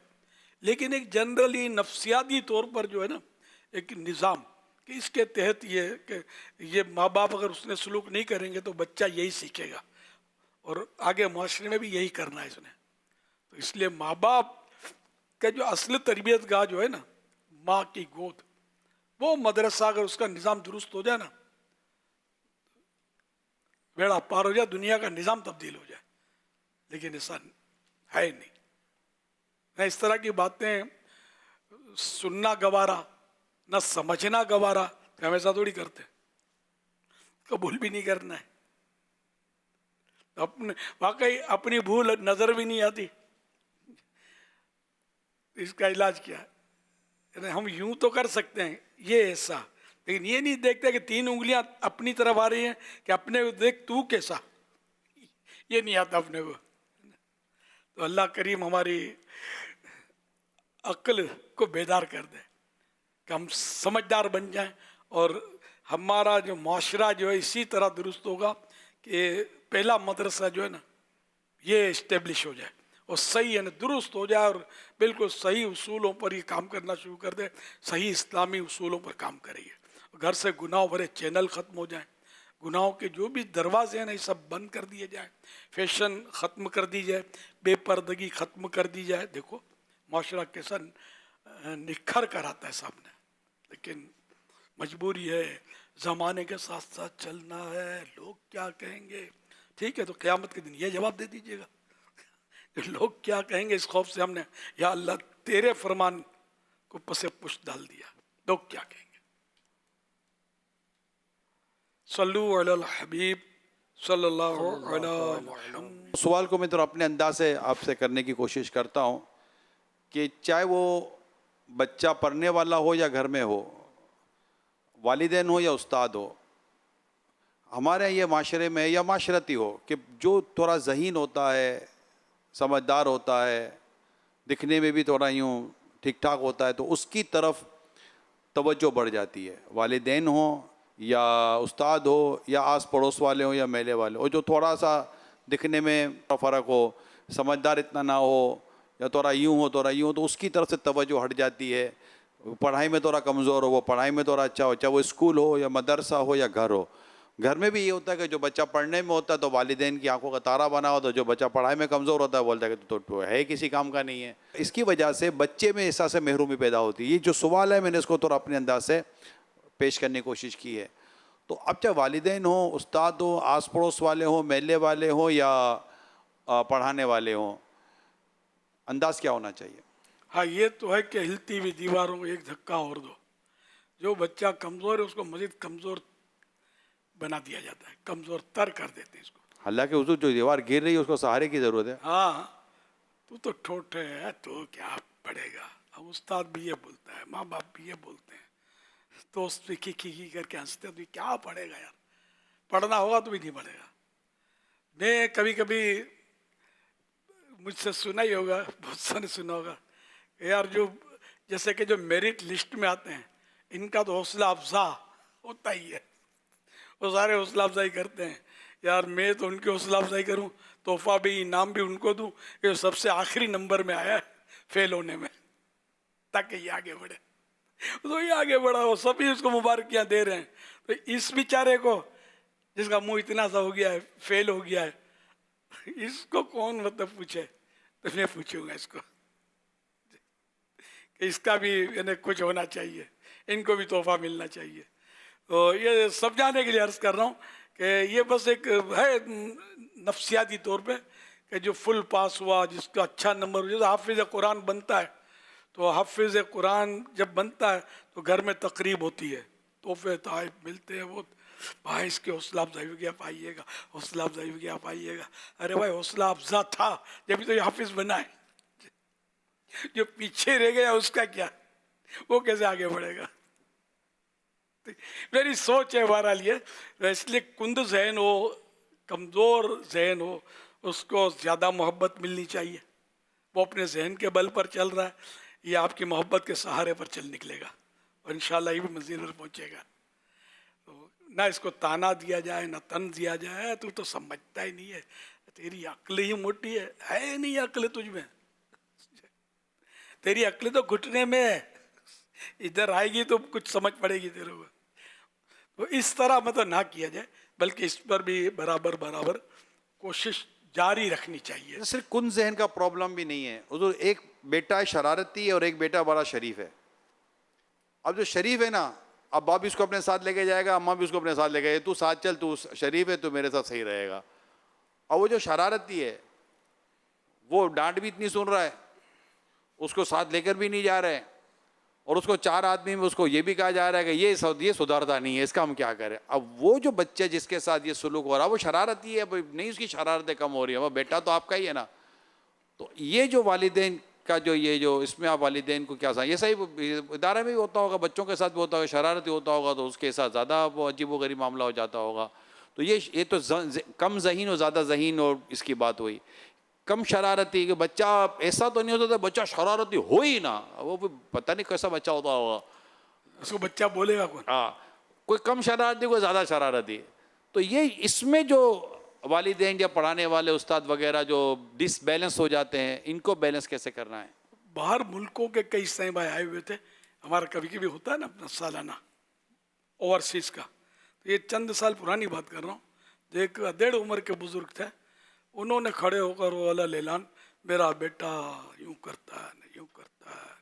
لیکن ایک جنرلی نفسیاتی طور پر جو ہے نا ایک نظام کہ اس کے تحت یہ کہ یہ ماں باپ اگر اس نے سلوک نہیں کریں گے تو بچہ یہی سیکھے گا اور آگے معاشرے میں بھی یہی کرنا ہے اس نے. تو اس لیے ماں باپ کا جو اصل تربیت گاہ جو ہے نا ماں کی گود، وہ مدرسہ اگر اس کا نظام درست ہو جائے نا بیڑا پار ہو جائے، دنیا کا نظام تبدیل ہو جائے. لیکن ایسا ہے نہیں. نہ اس طرح کی باتیں سننا گوارا، نہ سمجھنا گوارا. ہم ایسا تھوڑی کرتے، قبول بھی نہیں کرنا ہے. اپنے واقعی اپنی بھول نظر بھی نہیں آتی. اس کا علاج کیا ہے؟ ہم یوں تو کر سکتے ہیں یہ ایسا، لیکن یہ نہیں دیکھتے کہ 3 انگلیاں اپنی طرف آ رہی ہیں کہ اپنے کو دیکھ تو کیسا. یہ نہیں آتا اپنے کو. تو اللہ کریم ہماری عقل کو بیدار کر دے کہ ہم سمجھدار بن جائیں اور ہمارا جو معاشرہ جو ہے اسی طرح درست ہوگا کہ پہلا مدرسہ جو ہے نا یہ اسٹیبلش ہو جائے اور صحیح یعنی درست ہو جائے اور بالکل صحیح اصولوں پر یہ کام کرنا شروع کر دے، صحیح اسلامی اصولوں پر کام کریے. گھر سے گناہ بھرے چینل ختم ہو جائیں، گناہوں کے جو بھی دروازے ہیں نا یہ سب بند کر دیے جائیں، فیشن ختم کر دی جائے، بے پردگی ختم کر دی جائے. دیکھو معاشرہ کیسا نکھر کر آتا ہے سامنے. لیکن مجبوری ہے، زمانے کے ساتھ ساتھ چلنا ہے. لوگ کیا کہیں گے؟ ٹھیک ہے، تو قیامت کے دن یہ جواب دے دیجیے گا کہ لوگ کیا کہیں گے. اس خوف سے ہم نے یا اللہ تیرے فرمان کو پس پشت ڈال دیا، لوگ کیا کہیں گے. صلو علی الحبیب صلی اللہ علی محمد. سوال کو میں تو اپنے انداز سے آپ سے کرنے کی کوشش کرتا ہوں کہ چاہے وہ بچہ پڑھنے والا ہو یا گھر میں ہو، والدین ہو یا استاد ہو، ہمارے یہ معاشرے میں یا معاشرتی ہو کہ جو تھوڑا ذہین ہوتا ہے، سمجھدار ہوتا ہے، دکھنے میں بھی تھوڑا یوں ٹھیک ٹھاک ہوتا ہے تو اس کی طرف توجہ بڑھ جاتی ہے. والدین ہوں یا استاد ہو یا آس پڑوس والے ہوں یا میلے والے ہو، جو تھوڑا سا دکھنے میں فرق ہو، سمجھدار اتنا نہ ہو یا تھوڑا یوں ہو تھوڑا یوں ہو، تو اس کی طرف سے توجہ ہٹ جاتی ہے. پڑھائی میں تھوڑا کمزور ہو، وہ پڑھائی میں تھوڑا اچھا ہو، چاہے وہ اسکول ہو یا مدرسہ ہو یا گھر ہو. گھر میں بھی یہ ہوتا ہے کہ جو بچہ پڑھنے میں ہوتا ہے تو والدین کی آنکھوں کا تارا بنا ہوتا ہے، جو بچہ پڑھائی میں کمزور ہوتا ہے بولتا ہے کہ تو ہے کسی کام کا نہیں ہے. اس کی وجہ سے بچے میں احساس محرومی پیدا ہوتی ہے. یہ جو سوال ہے میں نے اس کو تھوڑا اپنے انداز سے پیش کرنے کی کوشش کی ہے. تو اب چاہے والدین ہوں، استاد ہوں، آس پڑوس والے ہوں، میلے والے ہوں یا پڑھانے والے ہوں، انداز کیا ہونا چاہیے؟ ہاں یہ تو ہے کہ ہلتی ہوئی دیواروں کو ایک دھکا اور دو. جو بچہ کمزور ہے اس کو مزید کمزور بنا دیا جاتا ہے، کمزور تر کر دیتے ہیں اس کو. حالانکہ حضور جو دیوار گر رہی ہے اس کو سہارے کی ضرورت ہے. ہاں تو ٹھوٹے ہے، تو کیا پڑھے گا. اب استاد بھی یہ بولتا ہے، ماں باپ بھی یہ بولتے ہیں، دوست بھی کی کر کے ہنستے ہیں، تو کیا پڑھے گا یار. پڑھنا ہوگا تو بھی نہیں پڑھے گا. میں کبھی کبھی مجھ سے سنا ہی ہوگا، بہت سا نے سنا ہوگا یار جو جیسے کہ جو میرٹ لسٹ میں آتے ہیں ان کا تو حوصلہ افزا ہوتا ہی ہے. وہ سارے حوصلہ افزائی کرتے ہیں. یار میں تو ان کی حوصلہ افزائی کروں، تحفہ بھی انعام بھی ان کو دوں کہ سب سے آخری نمبر میں آیا ہے فیل ہونے میں، تاکہ یہ آگے بڑھے. تو یہ آگے بڑھا، وہ سبھی اس کو مبارکیاں دے رہے ہیں. تو اس بیچارے کو جس کا منہ اتنا سا ہو گیا ہے، فیل ہو گیا ہے، اس کو کون مطلب پوچھے. تو میں پوچھوں گا اس کو کہ اس کا بھی یعنی کچھ ہونا چاہیے، ان کو بھی تحفہ ملنا چاہیے. تو یہ سمجھانے کے لیے عرض کر رہا ہوں کہ یہ بس ایک ہے نفسیاتی طور پہ کہ جو فل پاس ہوا، جس کا اچھا نمبر، جیسے حافظ قرآن بنتا ہے، تو حافظ قرآن جب بنتا ہے تو گھر میں تقریب ہوتی ہے، تحفے تحائف ملتے ہیں، وہ بھائی اس کے حوصلہ افزائی ہوگی، آپ آئیے گا، حوصلہ افزائی ہوگی، آپ آئیے گا. ارے بھائی حوصلہ افزا تھا جبھی تو یہ حافظ بنا ہے. جو پیچھے رہ گیا اس کا کیا، وہ کیسے آگے بڑھے گا؟ میری سوچ ہے بہرحال یہ، اس لیے کند ذہن ہو، کمزور ذہن ہو، اس کو زیادہ محبت ملنی چاہیے. وہ اپنے ذہن کے بل پر چل رہا ہے، یہ آپ کی محبت کے سہارے پر چل نکلے گا اور انشاءاللہ یہ بھی منزل پر پہنچے گا. تو نہ اس کو تانا دیا جائے نہ تن دیا جائے، تو سمجھتا ہی نہیں ہے، تیری عقل ہی موٹی ہے نہیں عقل تجھ میں، تیری عقل تو گھٹنے میں ہے، ادھر آئے گی تو کچھ سمجھ پڑے گی تیرے کو. تو اس طرح مطلب نہ کیا جائے، بلکہ اس پر بھی برابر کوشش جاری رکھنی چاہیے. صرف کن ذہن کا پرابلم بھی نہیں ہے حضور، ایک بیٹا شرارتی ہے اور ایک بیٹا بڑا شریف ہے. اب جو شریف ہے نا، اب باپ بھی اس کو اپنے ساتھ لے کے جائے گا، اماں بھی اس کو اپنے ساتھ لے کے جائے، تو ساتھ چل، تو شریف ہے تو میرے ساتھ صحیح رہے گا. اور وہ جو شرارتی ہے وہ ڈانٹ بھی اتنی سن رہا ہے، اس کو ساتھ لے کر بھی نہیں جا رہے، اور اس کو 4 آدمی میں اس کو یہ بھی کہا جا رہا ہے کہ یہ سدھرتا نہیں ہے، اس کا ہم کیا کریں. اب وہ جو بچہ جس کے ساتھ یہ سلوک ہو رہا ہے وہ شرارتی ہے، نہیں اس کی شرارتیں کم ہو رہی ہیں، وہ بیٹا تو آپ کا ہی ہے نا. تو یہ جو والدین کا جو اس میں آپ والدین کو کیا سا، یہ صحیح ادارے میں بھی ہوتا ہوگا، بچوں کے ساتھ بھی ہوتا ہوگا، شرارتی ہوتا ہوگا تو اس کے ساتھ زیادہ وہ عجیب و غریب معاملہ ہو جاتا ہوگا. تو یہ تو کم ذہین اور زیادہ ذہین اور اس کی بات ہوئی. کم شرارتی کہ بچہ ایسا تو نہیں ہوتا، بچہ شرارتی ہو ہی نہ، وہ پتہ نہیں کیسا بچہ ہوتا ہوگا، اس کو بچہ بولے گا کون؟ ہاں، کوئی کم شرارتی کوئی زیادہ شرارتی. تو یہ اس میں جو والدین یا پڑھانے والے استاد وغیرہ جو ڈس بیلنس ہو جاتے ہیں، ان کو بیلنس کیسے کرنا ہے؟ باہر ملکوں کے کئی سائیں بھائی آئے ہوئے تھے، ہمارا کبھی کبھی ہوتا ہے نا اپنا سالانہ اوورسیز کا. تو یہ چند سال پرانی بات کر رہا ہوں. ایک 1.5 عمر کے بزرگ تھے، انہوں نے کھڑے ہو کر وہ والا اعلان، میرا بیٹا یوں کرتا ہے یوں کرتا ہے،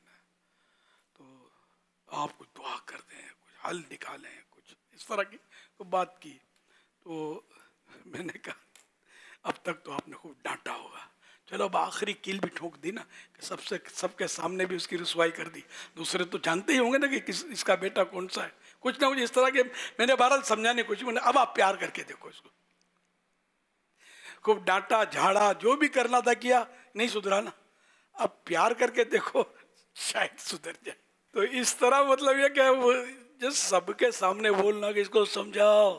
تو آپ کچھ دعا کر دیں، کچھ حل نکالیں، کچھ اس طرح کی تو بات کی. تو میں نے کہا اب تک تو آپ نے خوب ڈانٹا ہوگا، چلو اب آخری کیل بھی ٹھوک دی نا، کہ سب کے سامنے بھی اس کی رسوائی کر دی. دوسرے تو جانتے ہی ہوں گے نا کہ اس کا بیٹا کون سا ہے. کچھ نہ کچھ اس طرح کے میں نے بہرحال سمجھانے کچھ میں نے، اب آپ پیار کر کے دیکھو اس کو. خوب ڈانٹا جھاڑا، جو بھی کرنا تھا کیا، نہیں سدھرا نا، اب پیار کر کے دیکھو شاید سدھر جائے. تو اس طرح مطلب یہ کہ وہ جس سب کے سامنے بولنا کہ اس کو سمجھاؤ،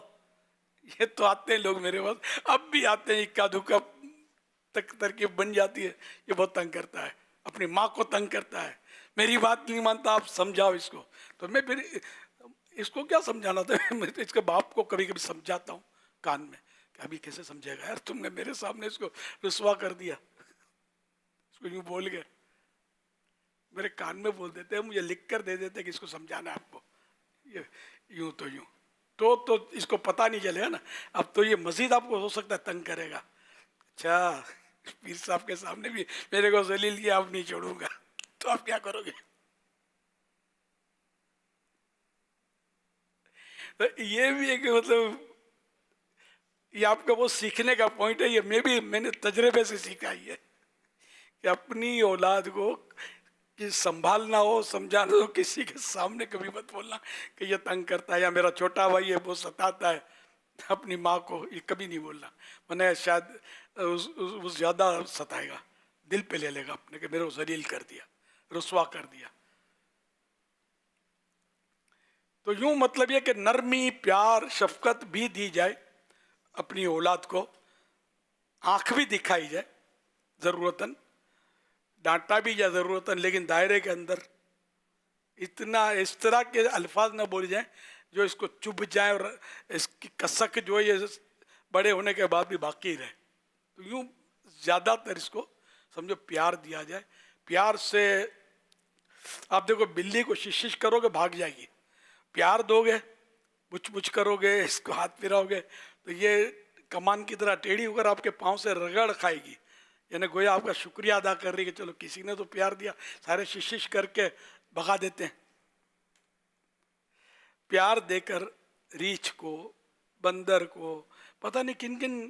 یہ تو آتے ہیں لوگ میرے پاس، اب بھی آتے ہیں، اکا دکا تک ترکیب بن جاتی ہے. یہ بہت تنگ کرتا ہے، اپنی ماں کو تنگ کرتا ہے، میری بات نہیں مانتا، آپ سمجھاؤ اس کو. تو میں پھر اس کو کیا سمجھانا تھا، میں تو اس کے باپ کو کبھی کبھی سمجھاتا ہوں کان میں کہ ابھی کیسے سمجھے گا یار، تم نے میرے سامنے اس کو رسوا کر دیا، اس کو یوں بول گئے. میرے کان میں بول دیتے ہیں، مجھے لکھ کر دے دیتے کہ اس کو سمجھانا ہے آپ کو، یہ یوں تو یوں، تو اس کو پتہ نہیں چلے گا نا. اب تو یہ مزید آپ کو ہو سکتا ہے تنگ کرے گا. اچھا پیر صاحب کے سامنے بھی میرے کو ذلیل کیا، اب نہیں چھوڑوں گا، تو آپ کیا کرو گے؟ تو یہ بھی ایک مطلب یہ آپ کا وہ سیکھنے کا پوائنٹ ہے. یہ میں نے تجربے سے سیکھا ہی ہے کہ اپنی اولاد کو کہ سنبھالنا ہو، سمجھانا ہو، کسی کے سامنے کبھی مت بولنا کہ یہ تنگ کرتا ہے، یا میرا چھوٹا بھائی ہے وہ ستاتا ہے اپنی ماں کو، یہ کبھی نہیں بولنا. میں نے شاید وہ زیادہ ستائے گا، دل پہ لے لے گا اپنے کہ میرے کو ذلیل کر دیا، رسوا کر دیا. تو یوں مطلب یہ کہ نرمی، پیار، شفقت بھی دی جائے اپنی اولاد کو، آنکھ بھی دکھائی جائے ضرورتاً، ڈانٹا بھی جائے ضرورتاً، لیکن دائرے کے اندر اتنا اس طرح کے الفاظ نہ بولے جائیں جو اس کو چبھ جائیں اور اس کی کسک جو ہے یہ بڑے ہونے کے بعد بھی باقی رہے. تو یوں زیادہ تر اس کو سمجھو پیار دیا جائے. پیار سے آپ دیکھو بلی کو شش کرو گے بھاگ جائے گی، پیار دو گے، پچھ پچھ کرو گے، اس کو ہاتھ پھراؤ گے تو یہ کمان کی طرح ٹیڑھی ہو کر آپ کے پاؤں سے رگڑ کھائے گی، یعنی گویا آپ کا شکریہ ادا کر رہی ہے کہ چلو کسی نے تو پیار دیا. سارے شش کر کے بھگا دیتے ہیں. پیار دے کر ریچھ کو، بندر کو، پتہ نہیں کن کن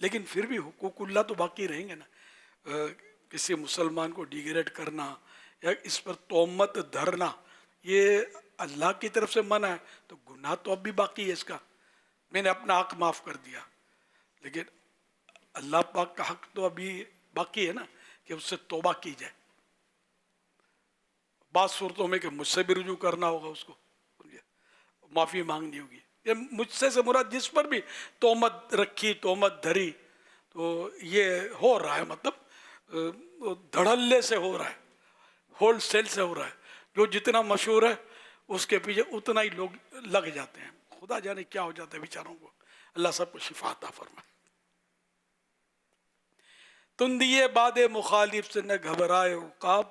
لیکن پھر بھی حقوق اللہ تو باقی رہیں گے نا. کسی مسلمان کو ڈیگریڈ کرنا یا اس پر تہمت دھرنا یہ اللہ کی طرف سے منع ہے, تو گناہ تو اب بھی باقی ہے اس کا. میں نے اپنا حق معاف کر دیا, لیکن اللہ پاک کا حق تو ابھی باقی ہے نا کہ اس سے توبہ کی جائے. بعض صورتوں میں کہ مجھ سے بھی رجوع کرنا ہوگا, اس کو معافی مانگنی ہوگی. یہ مجھ سے مراد جس پر بھی تہمت رکھی, تہمت دھری, تو یہ ہو رہا ہے, مطلب دھڑلے سے ہو رہا ہے, ہول سیل سے ہو رہا ہے. جو جتنا مشہور ہے اس کے پیچھے اتنا ہی لوگ لگ جاتے ہیں. خدا جانے کیا ہو جاتا ہے بیچاروں کو. اللہ سب کو شفا عطا فرمائے. تندیے باد مخالف سے نہ گھبرائے عقاب,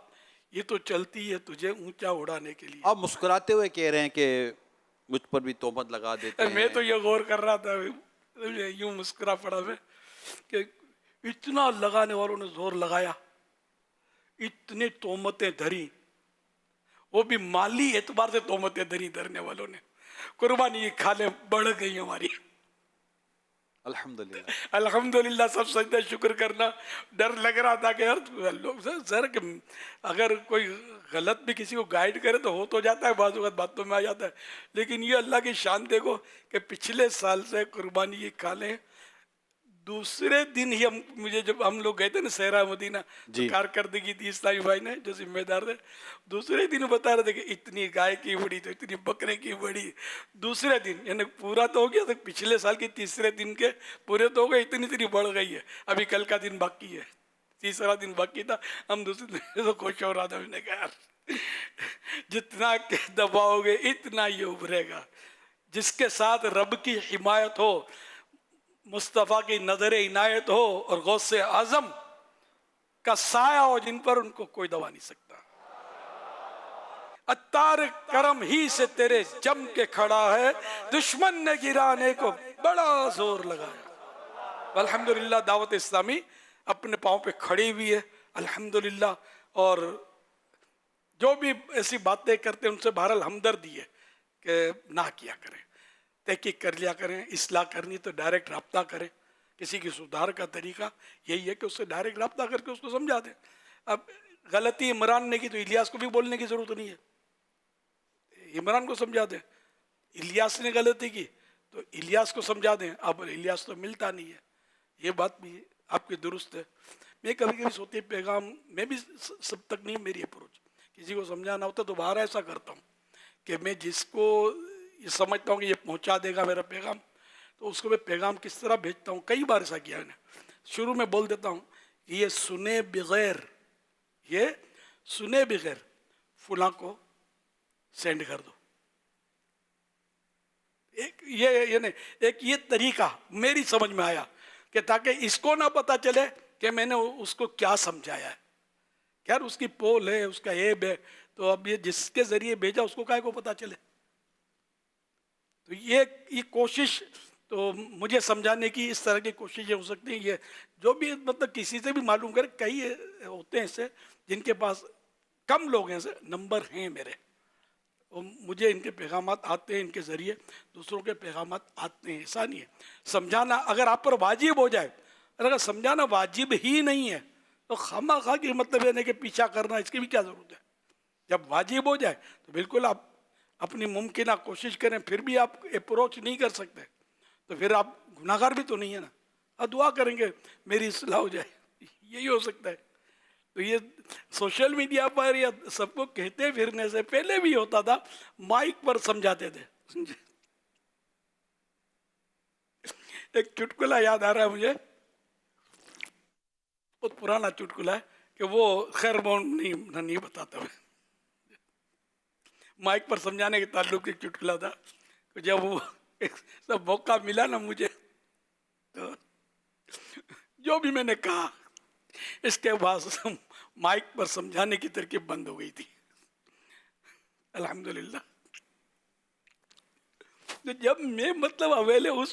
یہ تو چلتی ہے تجھے اونچا اڑانے کے لیے. آپ مسکراتے ہوئے کہہ رہے ہیں کہ مجھ پر بھی تہمت لگا دیتے ہیں. میں تو یہ غور کر رہا تھا, یوں مسکرا پڑا میں کہ اتنا لگانے والوں نے زور لگایا, اتنی تہمتیں دھری, وہ بھی مالی اعتبار سے تہمتیں دھرنے والوں نے. قربانی کی کھالیں بڑھ گئی ہماری. الحمدللہ الحمدللہ, سب سجدہ شکر کرنا. ڈر لگ رہا تھا کہ سر کہ اگر کوئی غلط بھی کسی کو گائیڈ کرے تو ہو تو جاتا ہے, بعض اوقات باتوں میں آ جاتا ہے. لیکن یہ اللہ کی شان دیکھو کہ پچھلے سال سے قربانی کی کھالیں دوسرے دن ہی مجھے جب ہم لوگ گئے تھے نا صحرا مدینہ, کارکردگی تھی اسلامی بھائی نے جو ذمہ دار تھے, دوسرے دن بتا رہے تھے کہ اتنی گائے کی بڑی تو اتنی بکرے کی بڑی. دوسرے دن یعنی پورا تو ہو گیا تھا, پچھلے سال کے تیسرے دن کے پورے تو ہو گئے, اتنی بڑھ گئی ہے. ابھی کل کا دن باقی ہے, تیسرا دن باقی تھا. ہم دوسرے دن تو خوش ہو رہا تھا. میں نے کہا جتنا دباؤ گے اتنا یہ ابھرے گا. جس کے ساتھ رب کی حمایت ہو, مصطفیٰ کی نظر عنایت ہو, اور غوث اعظم کا سایہ ہو جن پر, ان کو کوئی دبا نہیں سکتا. اتار کرم ہی سے تیرے جم کے کھڑا ہے, دشمن نے گرانے کو بڑا زور لگایا. الحمدللہ دعوت اسلامی اپنے پاؤں پہ کھڑی ہوئی ہے الحمدللہ. اور جو بھی ایسی باتیں کرتے ہیں ان سے بہرحال ہمدردی ہے کہ نہ کیا کریں, تحقیق کر لیا کریں. اصلاح کرنی تو ڈائریکٹ رابطہ کریں. کسی کی سدھار کا طریقہ یہی ہے کہ اس سے ڈائریکٹ رابطہ کر کے اس کو سمجھا دیں. اب غلطی عمران نے کی تو الیاس کو بھی بولنے کی ضرورت نہیں ہے, عمران کو سمجھا دیں. الیاس نے غلطی کی تو الیاس کو سمجھا دیں. اب الیاس تو ملتا نہیں ہے, یہ بات بھی آپ کی درست ہے. میں کبھی کبھی سوتی پیغام میں بھی سب تک نہیں میری اپروچ, کسی کو سمجھانا ہوتا تو باہر ایسا کرتا ہوں کہ میں جس کو یہ سمجھتا ہوں کہ یہ پہنچا دے گا میرا پیغام, تو اس کو میں پیغام کس طرح بھیجتا ہوں. کئی بار ایسا کیا ہے. شروع میں بول دیتا ہوں کہ یہ سنے بغیر فلاں کو سینڈ کر دو. ایک یہ طریقہ میری سمجھ میں آیا کہ تاکہ اس کو نہ پتا چلے کہ میں نے اس کو کیا سمجھایا ہے. یار اس کی پول ہے, اس کا عیب ہے, تو اب یہ جس کے ذریعے بھیجا اس کو کائے کو پتا چلے. تو یہ کوشش تو مجھے سمجھانے کی اس طرح کی کوششیں ہو سکتی ہیں. یہ جو بھی مطلب کسی سے بھی معلوم کرے, کئی ہوتے ہیں ایسے جن کے پاس کم لوگ ہیں, نمبر ہیں میرے, مجھے ان کے پیغامات آتے ہیں, ان کے ذریعے دوسروں کے پیغامات آتے ہیں. ایسا نہیں ہے. سمجھانا اگر آپ پر واجب ہو جائے, اگر سمجھانا واجب ہی نہیں ہے تو خواہ کی مطلب یہ نہیں کہ پیچھا کرنا, اس کی بھی کیا ضرورت ہے. جب واجب ہو جائے تو بالکل آپ اپنی ممکنہ کوشش کریں. پھر بھی آپ اپروچ نہیں کر سکتے تو پھر آپ گناہ گار بھی تو نہیں ہے نا. دعا کریں گے میری اصلاح ہو جائے, یہی ہو سکتا ہے. تو یہ سوشل میڈیا پر یا سب کو کہتے پھرنے سے پہلے بھی ہوتا تھا, مائک پر سمجھاتے تھے. ایک چٹکلا یاد آ رہا ہے مجھے, بہت پرانا چٹکلا ہے کہ وہ خیر نہیں بتاتا میں. مائک پر سمجھانے کے تعلق ایک چٹکلا تھا. جب وہ سب موقع ملا نا مجھے, تو جو بھی میں نے کہا اس کے بعد مائک پر سمجھانے کی ترکیب بند ہو گئی تھی الحمدللہ. جب میں مطلب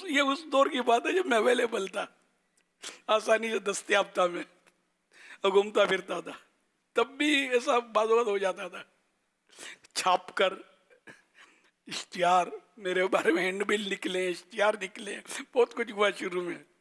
یہ اس دور کی بات ہے جب میں اویلیبل تھا, آسانی سے دستیاب تھا, میں گھومتا پھرتا تھا, تب بھی ایسا بعض اوقات ہو جاتا تھا. چھاپ کر اشتہار, میرے بارے میں ہینڈ بل نکلے, اشتہار نکلے, بہت کچھ ہوا شروع میں.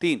3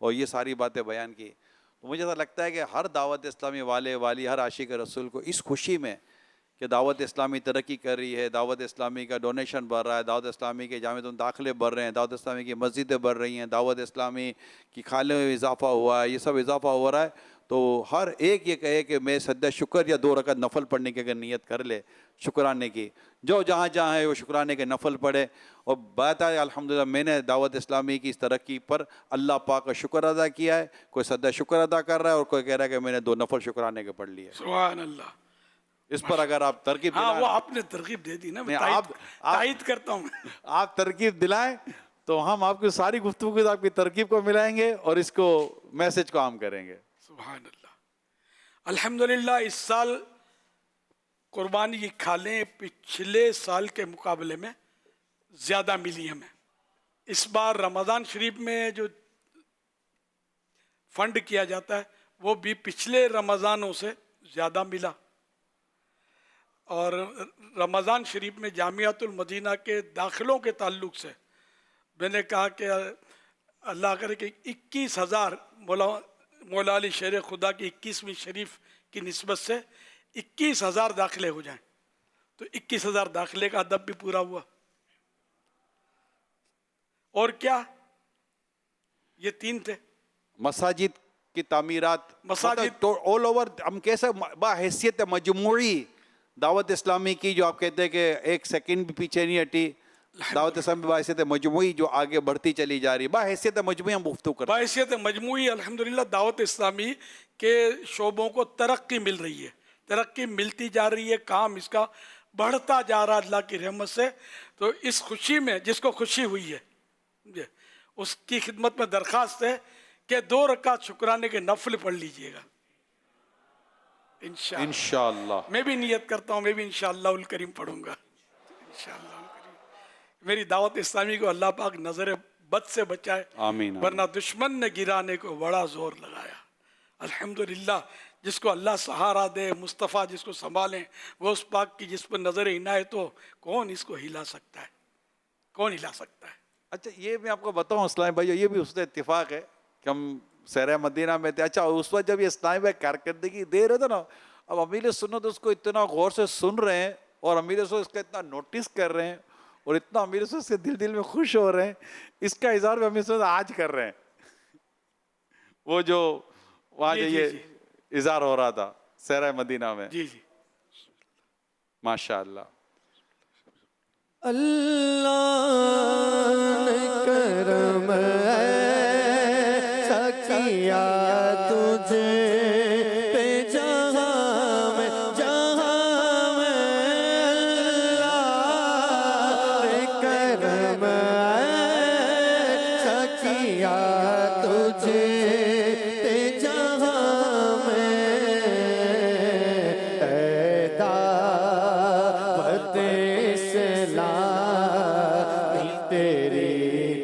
اور یہ ساری باتیں بیان کی. تو مجھے ایسا لگتا ہے کہ ہر دعوت اسلامی والے والی، ہر عاشق رسول کو اس خوشی میں کہ دعوت اسلامی ترقی کر رہی ہے، دعوت اسلامی کا ڈونیشن بڑھ رہا ہے، دعوت اسلامی کے جامعۃ داخلے بڑھ رہے ہیں، دعوت اسلامی کی مسجدیں بڑھ رہی ہیں، دعوت اسلامی کی کھالوں میں اضافہ ہوا ہے، یہ سب اضافہ ہو رہا ہے. تو ہر ایک یہ کہے کہ میں سجدہ شکر یا 2 رکعت نفل پڑھنے کی اگر نیت کر لے شکرانے کی، جو جہاں جہاں ہے وہ شکرانے کے نفل پڑھے. اور بات ہے الحمدللہ میں نے دعوت اسلامی کی اس ترقی پر اللہ پاک کا شکر ادا کیا ہے. کوئی سجدہ شکر ادا کر رہا ہے اور کوئی کہہ رہا ہے کہ میں نے 2 نفل شکرانے کے پڑھ لیے. سبحان اللہ. اس پر اگر آپ ترغیب ہاں دلائیں، وہ آپ نے ترغیب دے دی نا، میں نہیں، تائید کرتا ہوں. آپ ترغیب دلائیں تو ہم آپ کی ساری گفتگو آپ کی ترغیب کو ملائیں گے اور اس کو میسج کو عام کریں گے. سبحان اللہ. الحمدللہ اس سال قربانی کی کھالیں پچھلے سال کے مقابلے میں زیادہ ملی ہمیں. اس بار رمضان شریف میں جو فنڈ کیا جاتا ہے وہ بھی پچھلے رمضانوں سے زیادہ ملا. اور رمضان شریف میں جامعۃ المدینہ کے داخلوں کے تعلق سے میں نے کہا کہ اللہ کرے کہ 21,000 مولا علی شیر خدا کی 21ویں شریف کی نسبت سے 21,000 داخلے ہو جائیں. تو 21,000 داخلے کا ادب بھی پورا ہوا. اور کیا یہ 3 تھے. مساجد کی تعمیرات، مساجد آل اوور ہم کیسے بحیثیت مجموعی دعوت اسلامی کی، جو آپ کہتے ہیں کہ ایک سیکنڈ بھی پیچھے نہیں ہٹی، دعوت اسلامی بحیثیت مجموعی جو آگے بڑھتی چلی جا رہی ہے. بحیثیت مجموعی ہم گفتگو کرتے ہیں. بحیثیت مجموعی الحمدللہ دعوت اسلامی کے شعبوں کو ترقی مل رہی ہے، ترقی ملتی جا رہی ہے، کام اس کا بڑھتا جا رہا اللہ کی رحمت سے. تو اس خوشی میں جس کو خوشی ہوئی ہے اس کی خدمت میں درخواست ہے کہ 2 رکعت شکرانے کے نفل پڑھ لیجئے گا انشاءاللہ. میں بھی نیت کرتا ہوں، میں بھی انشاءاللہ الکریم پڑھوں گا انشاءاللہ الکریم. میری دعوت اسلامی کو اللہ پاک نظر بد سے بچائے، آمین. ورنہ دشمن نے گرانے کو بڑا زور لگایا. الحمدللہ جس کو اللہ سہارا دے، مصطفیٰ جس کو سنبھالیں، وہ اس پاک کی جس پر نظر عنایت ہو، کون اس کو ہلا سکتا ہے؟ کون ہلا سکتا ہے؟ اچھا یہ میں آپ کو بتاؤں اسلام بھائی، یہ بھی اس سے اتفاق ہے کہ ہم سیر مدینہ میں تھے. اچھا اس وقت جب یہ اسلام بھائی کارکردگی دے رہے تھے نا، اب امیر سنت اس کو اتنا غور سے سن رہے ہیں اور امیر سنت اس کا اتنا نوٹس کر رہے ہیں اور اتنا امیر سنت سے دل میں خوش ہو رہے ہیں. اس کا اظہار بھی امیر سنت آج کر رہے ہیں. وہ جو وہاں جو یہ اظہار ہو رہا تھا سیر مدینہ میں. جی جی ماشاء اللہ. اللہ نے کرم ایسا کیا تجھے پہ جہاں میں اللہ نے کرم ایسا کیا تجھے پہ جہاں میں اے دعوت اسلام تیری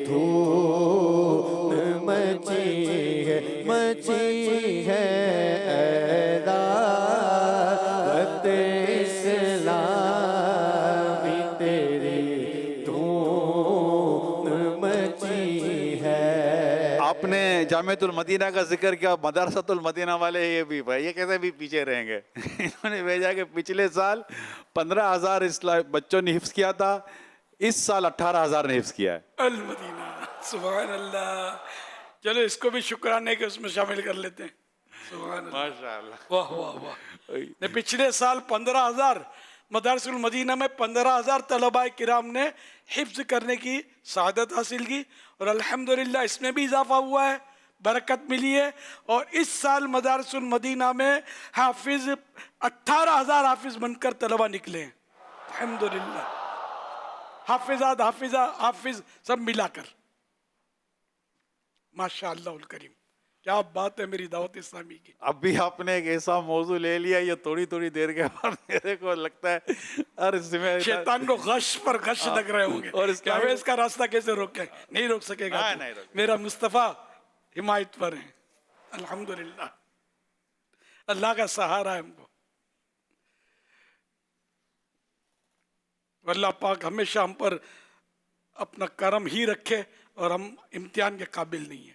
دھوم مچی ہے اے دعوت اسلام تیری دھوم مچی ہے. آپ نے جامعۃ المدینہ کا ذکر کیا، مدرسۃ المدینہ والے یہ بھی بھائی یہ کیسے بھی پیچھے رہیں گے. انہوں نے بھیجا کہ پچھلے سال 15,000 بچوں نے حفظ کیا تھا، اس سال 18,000 نے حفظ کیا ہے. المدینہ. سبحان اللہ. چلو اس کو بھی شکرانے کے اس میں شامل کر لیتے ہیں. سبحان اللہ. ماشاءاللہ. واہ واہ واہ. پچھلے سال 15,000 مدارس المدینہ میں 15,000 طلباء کرام نے حفظ کرنے کی سعادت حاصل کی اور الحمدللہ اس میں بھی اضافہ ہوا ہے، برکت ملی ہے. اور اس سال مدارس المدینہ میں حافظ 18,000 حافظ بن کر طلباء نکلے ہیں الحمدللہ. حافظات حافظ سب ملا کر ماشاءاللہ الکریم. کیا بات ہے میری دعوت اسلامی کی. اب بھی آپ نے ایک ایسا موضوع لے لیا، یہ تھوڑی دیر کے بعد میرے کو لگتا ہے شیطان کو غش پر غش لگ رہے ہوں گے اور اس کہ ہمیں اس کا راستہ کیسے روکیں. نہیں روک سکے گا. میرا مصطفیٰ حمایت پر ہیں الحمدللہ. اللہ کا سہارا ہے ہم کو. اللہ پاک ہمیشہ ہم پر اپنا کرم ہی رکھے اور ہم امتحان کے قابل نہیں ہیں.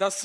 10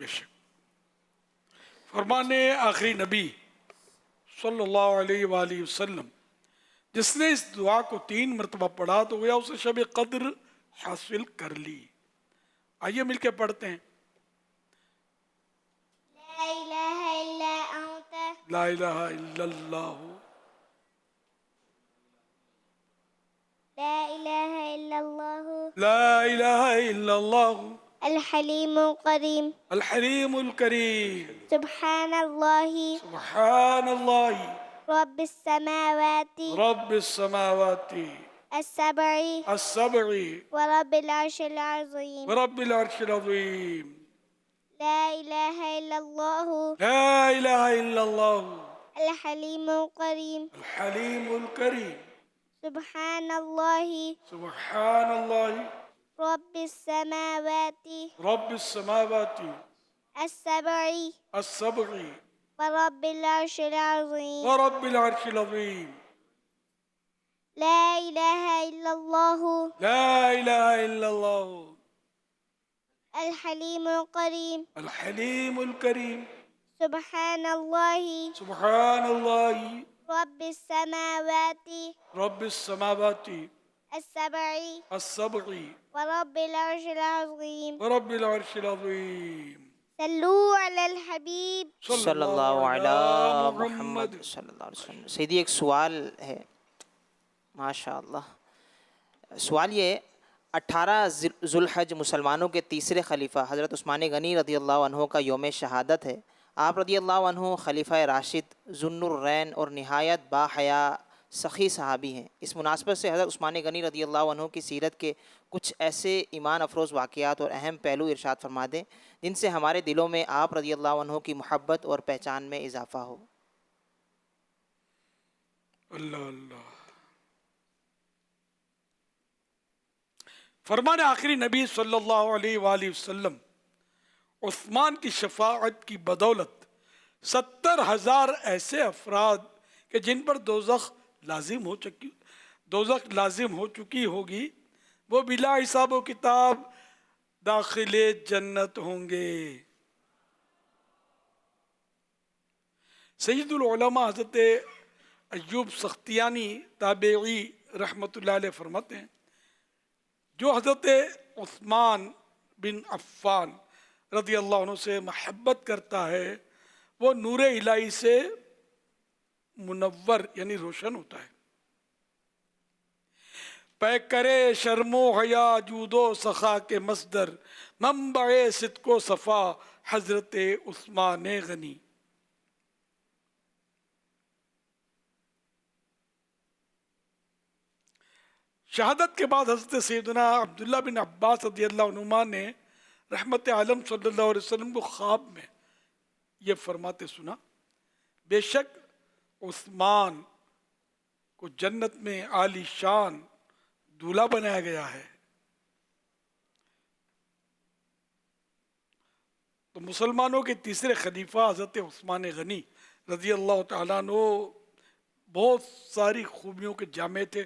بے شک فرمانے آخری نبی صلی اللہ علیہ وآلہ وسلم جس نے اس دعا کو 3 مرتبہ پڑھا تو گویا اسے شب قدر حاصل کر لی. آئیے مل کے پڑھتے ہیں. لا إله إلا أنت لا الہ الا اللہ لا إله إلا الله لا الہ الا اللہ الحليم القديم الحلیم الکریم سبحان الله سبحان اللہ رب السماوات رب السماوات السبع السبع ورب العرش العظيم ورب العرش العظیم لا إله إلا الله لا الہ الا اللہ الحليم القديم الحلیم الکریم سبحان الله سبحان اللہ رب السماوات رب السماوات السبع السبع ورب العرش العظيم ورب العرش العظیم لا إله إلا الله لا الہ الا اللہ الحليم القديم الحلیم الکریم سبحان الله سبحان اللہ رب السماوات رب السماوات السبع السبع ورب العرش العظيم ورب العرش العظیم صلوا على الحبيب صلی اللہ علیہ محمد صلی اللہ علیہ وسلم. سیدھی ایک سوال ہے. ماشاء اللہ. سوال یہ 18 ذوالحج مسلمانوں کے تیسرے خلیفہ حضرت عثمان غنی رضی اللہ عنہ کا یوم شہادت ہے. آپ رضی اللہ عنہ خلیفہ راشد ذو النورین اور نہایت باحیا سخی صحابی ہیں. اس مناسبت سے حضرت عثمان غنی رضی اللہ عنہ کی سیرت کے کچھ ایسے ایمان افروز واقعات اور اہم پہلو ارشاد فرما دیں جن سے ہمارے دلوں میں آپ رضی اللہ عنہ کی محبت اور پہچان میں اضافہ ہو. اللہ اللہ. فرمان آخری نبی صلی اللہ علیہ وآلہ وسلم عثمان کی شفاعت کی بدولت 70,000 ایسے افراد کہ جن پر دوزخ لازم ہو چکی ہوگی وہ بلا حساب و کتاب داخل جنت ہوں گے. سید العلماء حضرت ایوب سختیانی تابعی رحمۃ اللہ علیہ فرماتے ہیں جو حضرت عثمان بن عفان رضی اللہ عنہ سے محبت کرتا ہے وہ نور الہی سے منور یعنی روشن ہوتا ہے. پے کرے شرم و حیا جود و سخا کے مصدر منبع صدق و صفا حضرت عثمان غنی. شہادت کے بعد حضرت سیدنا عبداللہ بن عباس رضی اللہ عنہما نے رحمت عالم صلی اللہ علیہ وسلم کو خواب میں یہ فرماتے سنا بے شک عثمان کو جنت میں عالی شان دولہا بنایا گیا ہے. تو مسلمانوں کے تیسرے خلیفہ حضرت عثمان غنی رضی اللہ تعالیٰ عنہ بہت ساری خوبیوں کے جامع تھے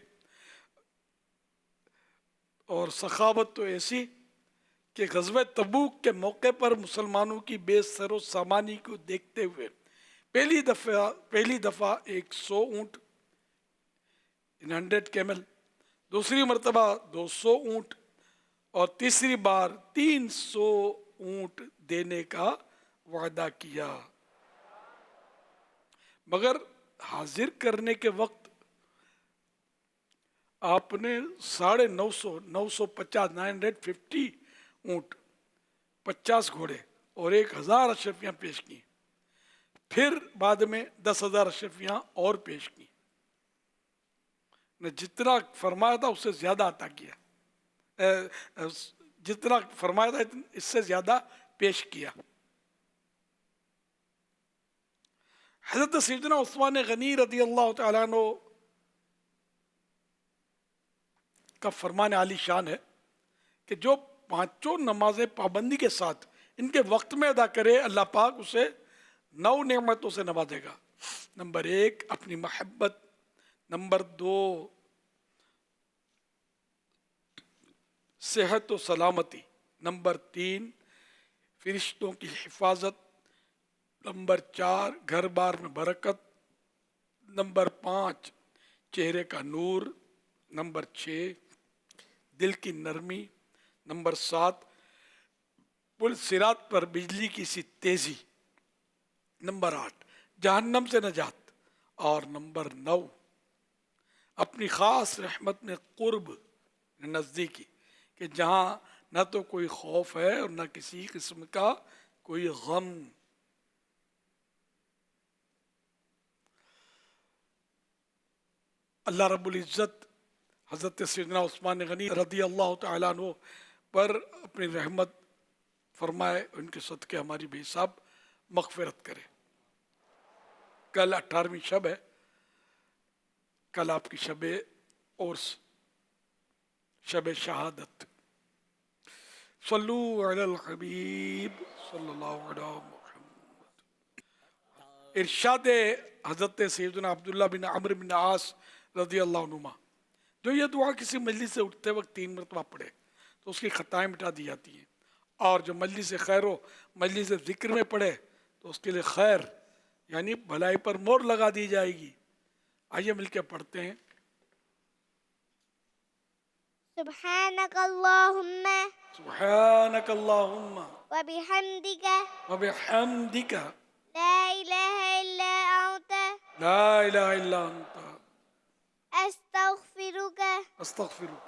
اور سخاوت تو ایسی کہ غزوہ تبوک کے موقع پر مسلمانوں کی بے سر و سامانی کو دیکھتے ہوئے پہلی دفعہ 100 اونٹ 100 کیمل، دوسری مرتبہ 200 اونٹ اور تیسری بار 300 اونٹ دینے کا وعدہ کیا. مگر حاضر کرنے کے وقت آپ نے 950 اونٹ 50 گھوڑے اور 1000 اشرفیاں پیش کی. پھر بعد میں 10,000 اشرفیاں اور پیش کی. نے جتنا فرمایا تھا اس سے زیادہ عطا کیا، جتنا فرمایا تھا اس سے زیادہ پیش کیا. حضرت سیدنا عثمان غنی رضی اللہ تعالیٰ عنہ کا فرمان عالی شان ہے کہ جو 5 نمازیں پابندی کے ساتھ ان کے وقت میں ادا کرے اللہ پاک اسے 9 نعمتوں سے نوازے گا. نمبر 1 اپنی محبت، نمبر 2 صحت و سلامتی، نمبر 3 فرشتوں کی حفاظت، نمبر 4 گھر بار میں برکت، نمبر 5 چہرے کا نور، نمبر 6 دل کی نرمی، نمبر 7 پل صراط پر بجلی کی سی تیزی، نمبر 8 جہنم سے نجات، اور نمبر 9 اپنی خاص رحمت میں قرب، نزدیکی، کہ جہاں نہ تو کوئی خوف ہے اور نہ کسی قسم کا کوئی غم۔ اللہ رب العزت حضرت سیدنا عثمان غنی رضی اللہ تعالیٰ عنہ پر اپنی رحمت فرمائے، ان کے صدقے ہماری بے حساب مغفرت کرے۔ کل 18ویں شب ہے، کل آپ کی شب عرس، شب شہادت۔ صلو علی الحبیب صلی اللہ علیہ محمد۔ ارشاد حضرت سیدنا عبداللہ بن عمرو بن عاص رضی اللہ عنہما، جو یہ دعا کسی مجلس سے اٹھتے وقت 3 مرتبہ پڑھے تو اس کی خطائیں مٹا دی جاتی ہیں، اور جو مجلس خیر و مجلس ذکر میں پڑھے تو اس کے لیے خیر یعنی بھلائی پر مور لگا دی جائے گی۔ آئیے مل کے پڑھتے ہیں۔ سبحانك اللهم سبحانک اللہم وبحمدك وبحمدک لا إله إلا أنت لا الہ الا انت أستغفرك استغفرک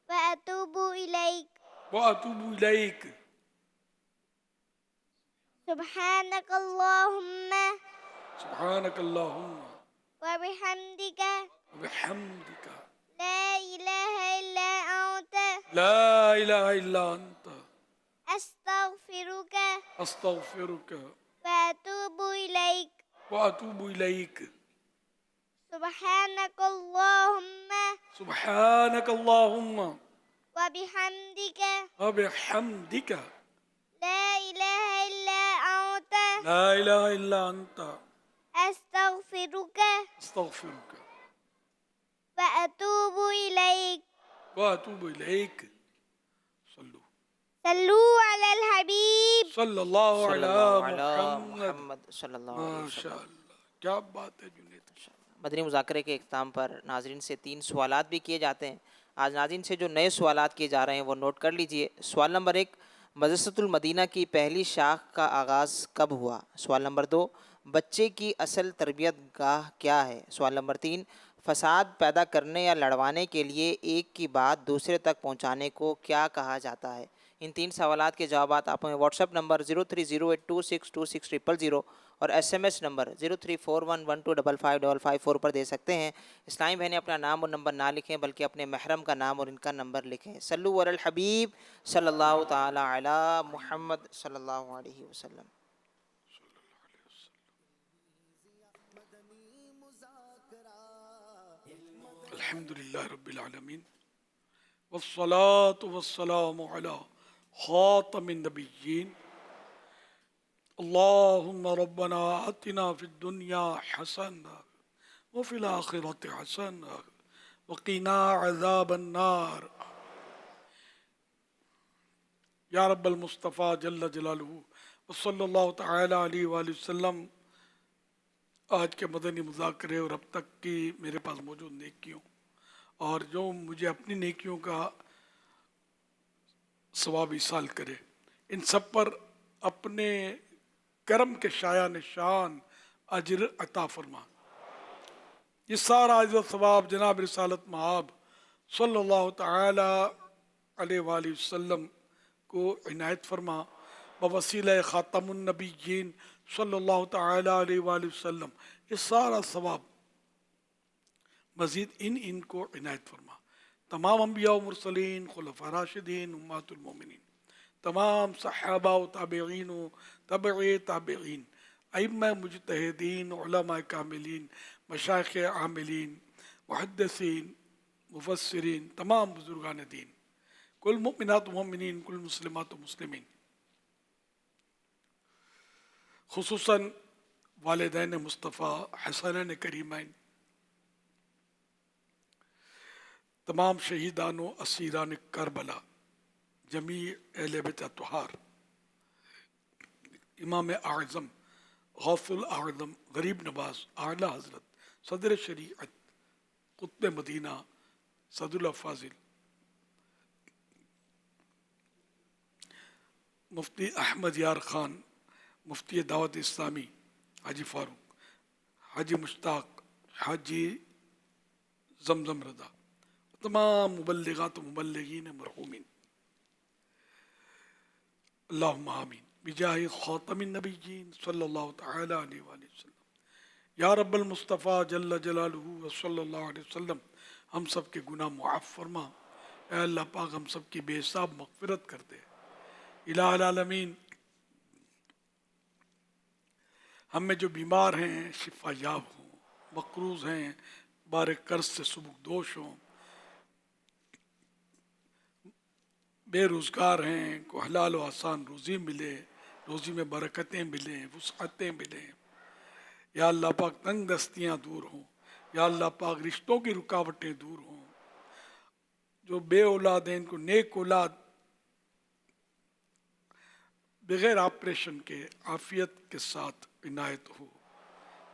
وأتوب إليك۔ واتوب الیک۔ سبحانك اللهم سبحانک اللہم وبحمدك وبحمدک لا إله إلا أنت لا الہ الا انت أستغفرك استغفرک وأتوب إليك۔ واتوب الیک۔ سبحانك اللهم سبحانک اللہم وبحمدك وبحمدک لا إله إلا أنت لا الہ الا انت أستغفرك استغفرک وأتوب إليك۔ واتوب الیک۔ صلو صلوا على الحبيب صلی اللہ صلی علی اللہ علی محمد۔ محمد صلی اللہ علیہ وسلم۔ ماشاء اللہ، کیا بات ہے جنید۔ مدنی مذاکرے کے اختتام پر ناظرین سے 3 سوالات بھی کیے جاتے ہیں۔ آج ناظرین سے جو نئے سوالات کیے جا رہے ہیں وہ نوٹ کر لیجئے۔ سوال نمبر 1، مدرسۃ المدینہ کی پہلی شاخ کا آغاز کب ہوا؟ سوال نمبر 2، بچے کی اصل تربیت گاہ کیا ہے؟ سوال نمبر 3، فساد پیدا کرنے یا لڑوانے کے لیے ایک کی بات دوسرے تک پہنچانے کو کیا کہا جاتا ہے؟ ان 3 سوالات کے جوابات آپ ہمیں واٹس ایپ نمبر 0308262600 اور SMS نمبر 0341125555 پر دے سکتے ہیں۔ اسلامی بہنیں اپنا نام اور نمبر نہ لکھیں بلکہ اپنے محرم کا نام اور ان کا نمبر لکھیں۔ صلو علی الحبیب صلی اللہ تعالی علی محمد صلی اللہ علیہ وسلم۔ الحمدللہ رب العالمین والصلاة والسلام علی خاتم النبیین۔ اللہم ربنا آتنا فی الدنیا حسنہ وفی الآخرۃ حسنہ وقنا عذاب النار۔ یا رب المصطفیٰ جل جلالہ وصلی اللہ تعالی علیہ وآلہ وسلم، آج کے مدنی مذاکرے اور اب تک کی میرے پاس موجود نیکیوں اور جو مجھے اپنی نیکیوں کا ثواب ایصال کرے، ان سب پر اپنے کرم کے شایع نشان اجر عطا فرما۔ یہ سارا اجر و ثواب جناب رسالت مآب صلی اللہ تعالی علیہ وآلہ وسلم کو عنایت فرما، بوسیلہ خاتم النبیین صلی اللہ تعالی علیہ وآلہ وسلم۔ یہ سارا ثواب مزید ان کو عنایت فرما۔ تمام انبیاء و مرسلین، خلفاء راشدین، امہات المومنین، تمام صحابہ و تابعین و تبع تابعین، ائمہ مجتہدین، علماء کاملین، مشائخ عاملین، محدثین، مفسرین، تمام بزرگان دین، کل مؤمنات و مؤمنین، کل مسلمات و مسلمین، خصوصاً والدین مصطفیٰ حسنین کریمین، تمام شہیدان و اسیران کربلا، جمیع اہل بیت اطہار، امام اعظم غوث الاعظم غریب نواز اعلیٰ حضرت صدر شریعت قطب مدینہ صدر الافاضل مفتی احمد یار خان، مفتی دعوت اسلامی حاجی فاروق، حاجی مشتاق، حاجی زمزم رضا، تمام مبلغات و مبلغین مرحومین، اللہم آمین بجاہ خاتم النبیین صلی اللہ تعالی علیہ وآلہ وسلم۔ یا رب المصطفیٰ جل جلالہ و صلی اللہ علیہ وسلم، ہم سب کے گناہ معاف فرما، اے اللہ پاک ہم سب کی بے حساب مغفرت کر دے۔ الہ العالمین ہم میں جو بیمار ہیں شفا یاب ہوں، مقروض ہیں بار قرض سے سبک دوش ہوں، بے روزگار ہیں کو حلال و آسان روزی ملے، روزی میں برکتیں ملیں، وسعتیں ملیں۔ یا اللہ پاک تنگ دستیاں دور ہوں، یا اللہ پاک رشتوں کی رکاوٹیں دور ہوں، جو بے اولاد ہیں ان کو نیک اولاد بغیر آپریشن کے عافیت کے ساتھ عنایت ہو،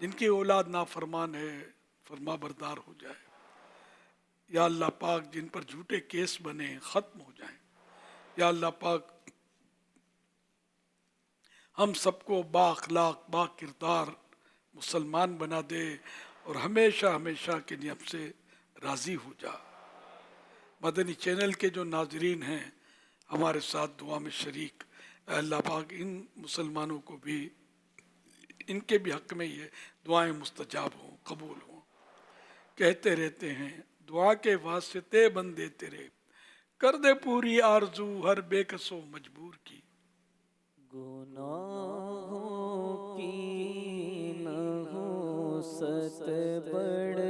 جن کی اولاد نافرمان ہے فرما بردار ہو جائے۔ یا اللہ پاک جن پر جھوٹے کیس بنے ختم ہو جائیں۔ یا اللہ پاک ہم سب کو با اخلاق با کردار مسلمان بنا دے اور ہمیشہ ہمیشہ کے لیے ہم سے راضی ہو جا۔ مدنی چینل کے جو ناظرین ہیں ہمارے ساتھ دعا میں شریک، اے اللہ پاک ان مسلمانوں کو بھی ان کے بھی حق میں یہ دعائیں مستجاب ہوں، قبول ہوں۔ کہتے رہتے ہیں دعا کے واسطے بندے تیرے، کر دے پوری آرزو ہر بے کس و مجبور کی۔ گناہوں کی نحوست بڑھ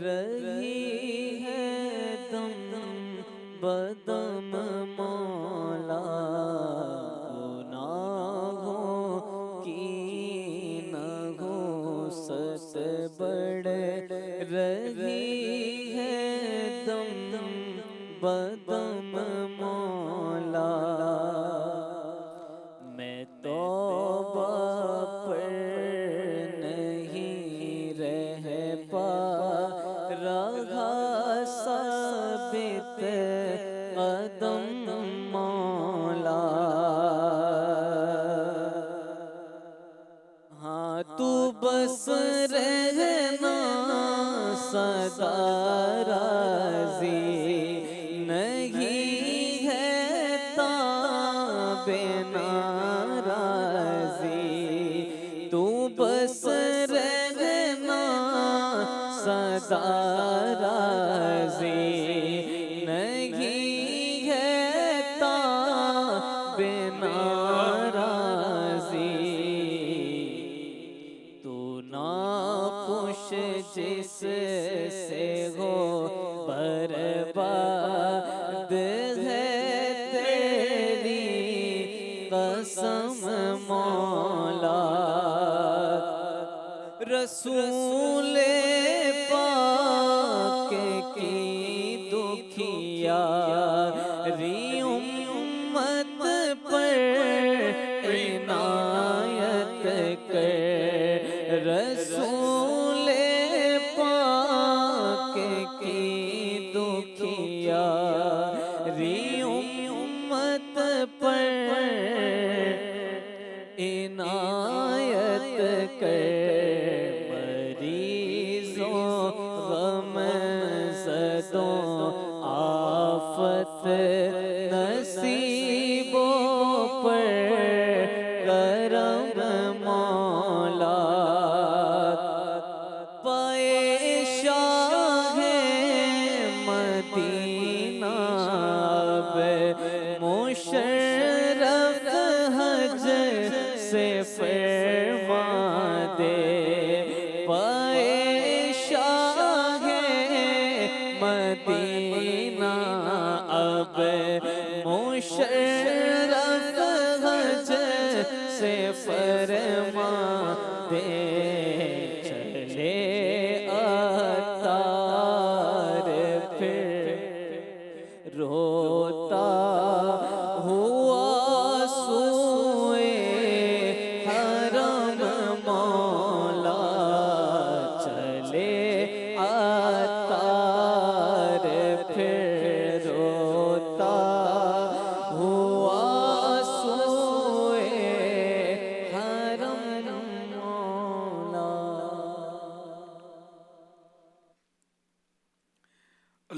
رہی ہے دم بدم مولا، گناہوں کی نحوست بڑھ رہی ہے دم بدم مولا، میں توبہ پر نہیں رہ پا رہا ثابت قدم مولا، ہاں تو بس رہنا سدا راضی نہیں ہے تابع ناراضی، تو بس رہنا سدا راضی نہیں ہے تابع ناراضی، تو ناخوش جس سے ہو برباد ہے تیری قسم مولا، رسول پاک کی دکھیاری امت پر عنایت کر، رسول پاک کی دکھیاری امت پر عنایت کر، مریضوں غم زدوں آفت نصیبوں پر کرم مولا، پائے شاہ مدینہ اب مشرف حج سے فرما دے، پائے شاہ مدینہ اب مشرف حج سے فرما دے، چلے عطار پھر روتا ہوا سوئے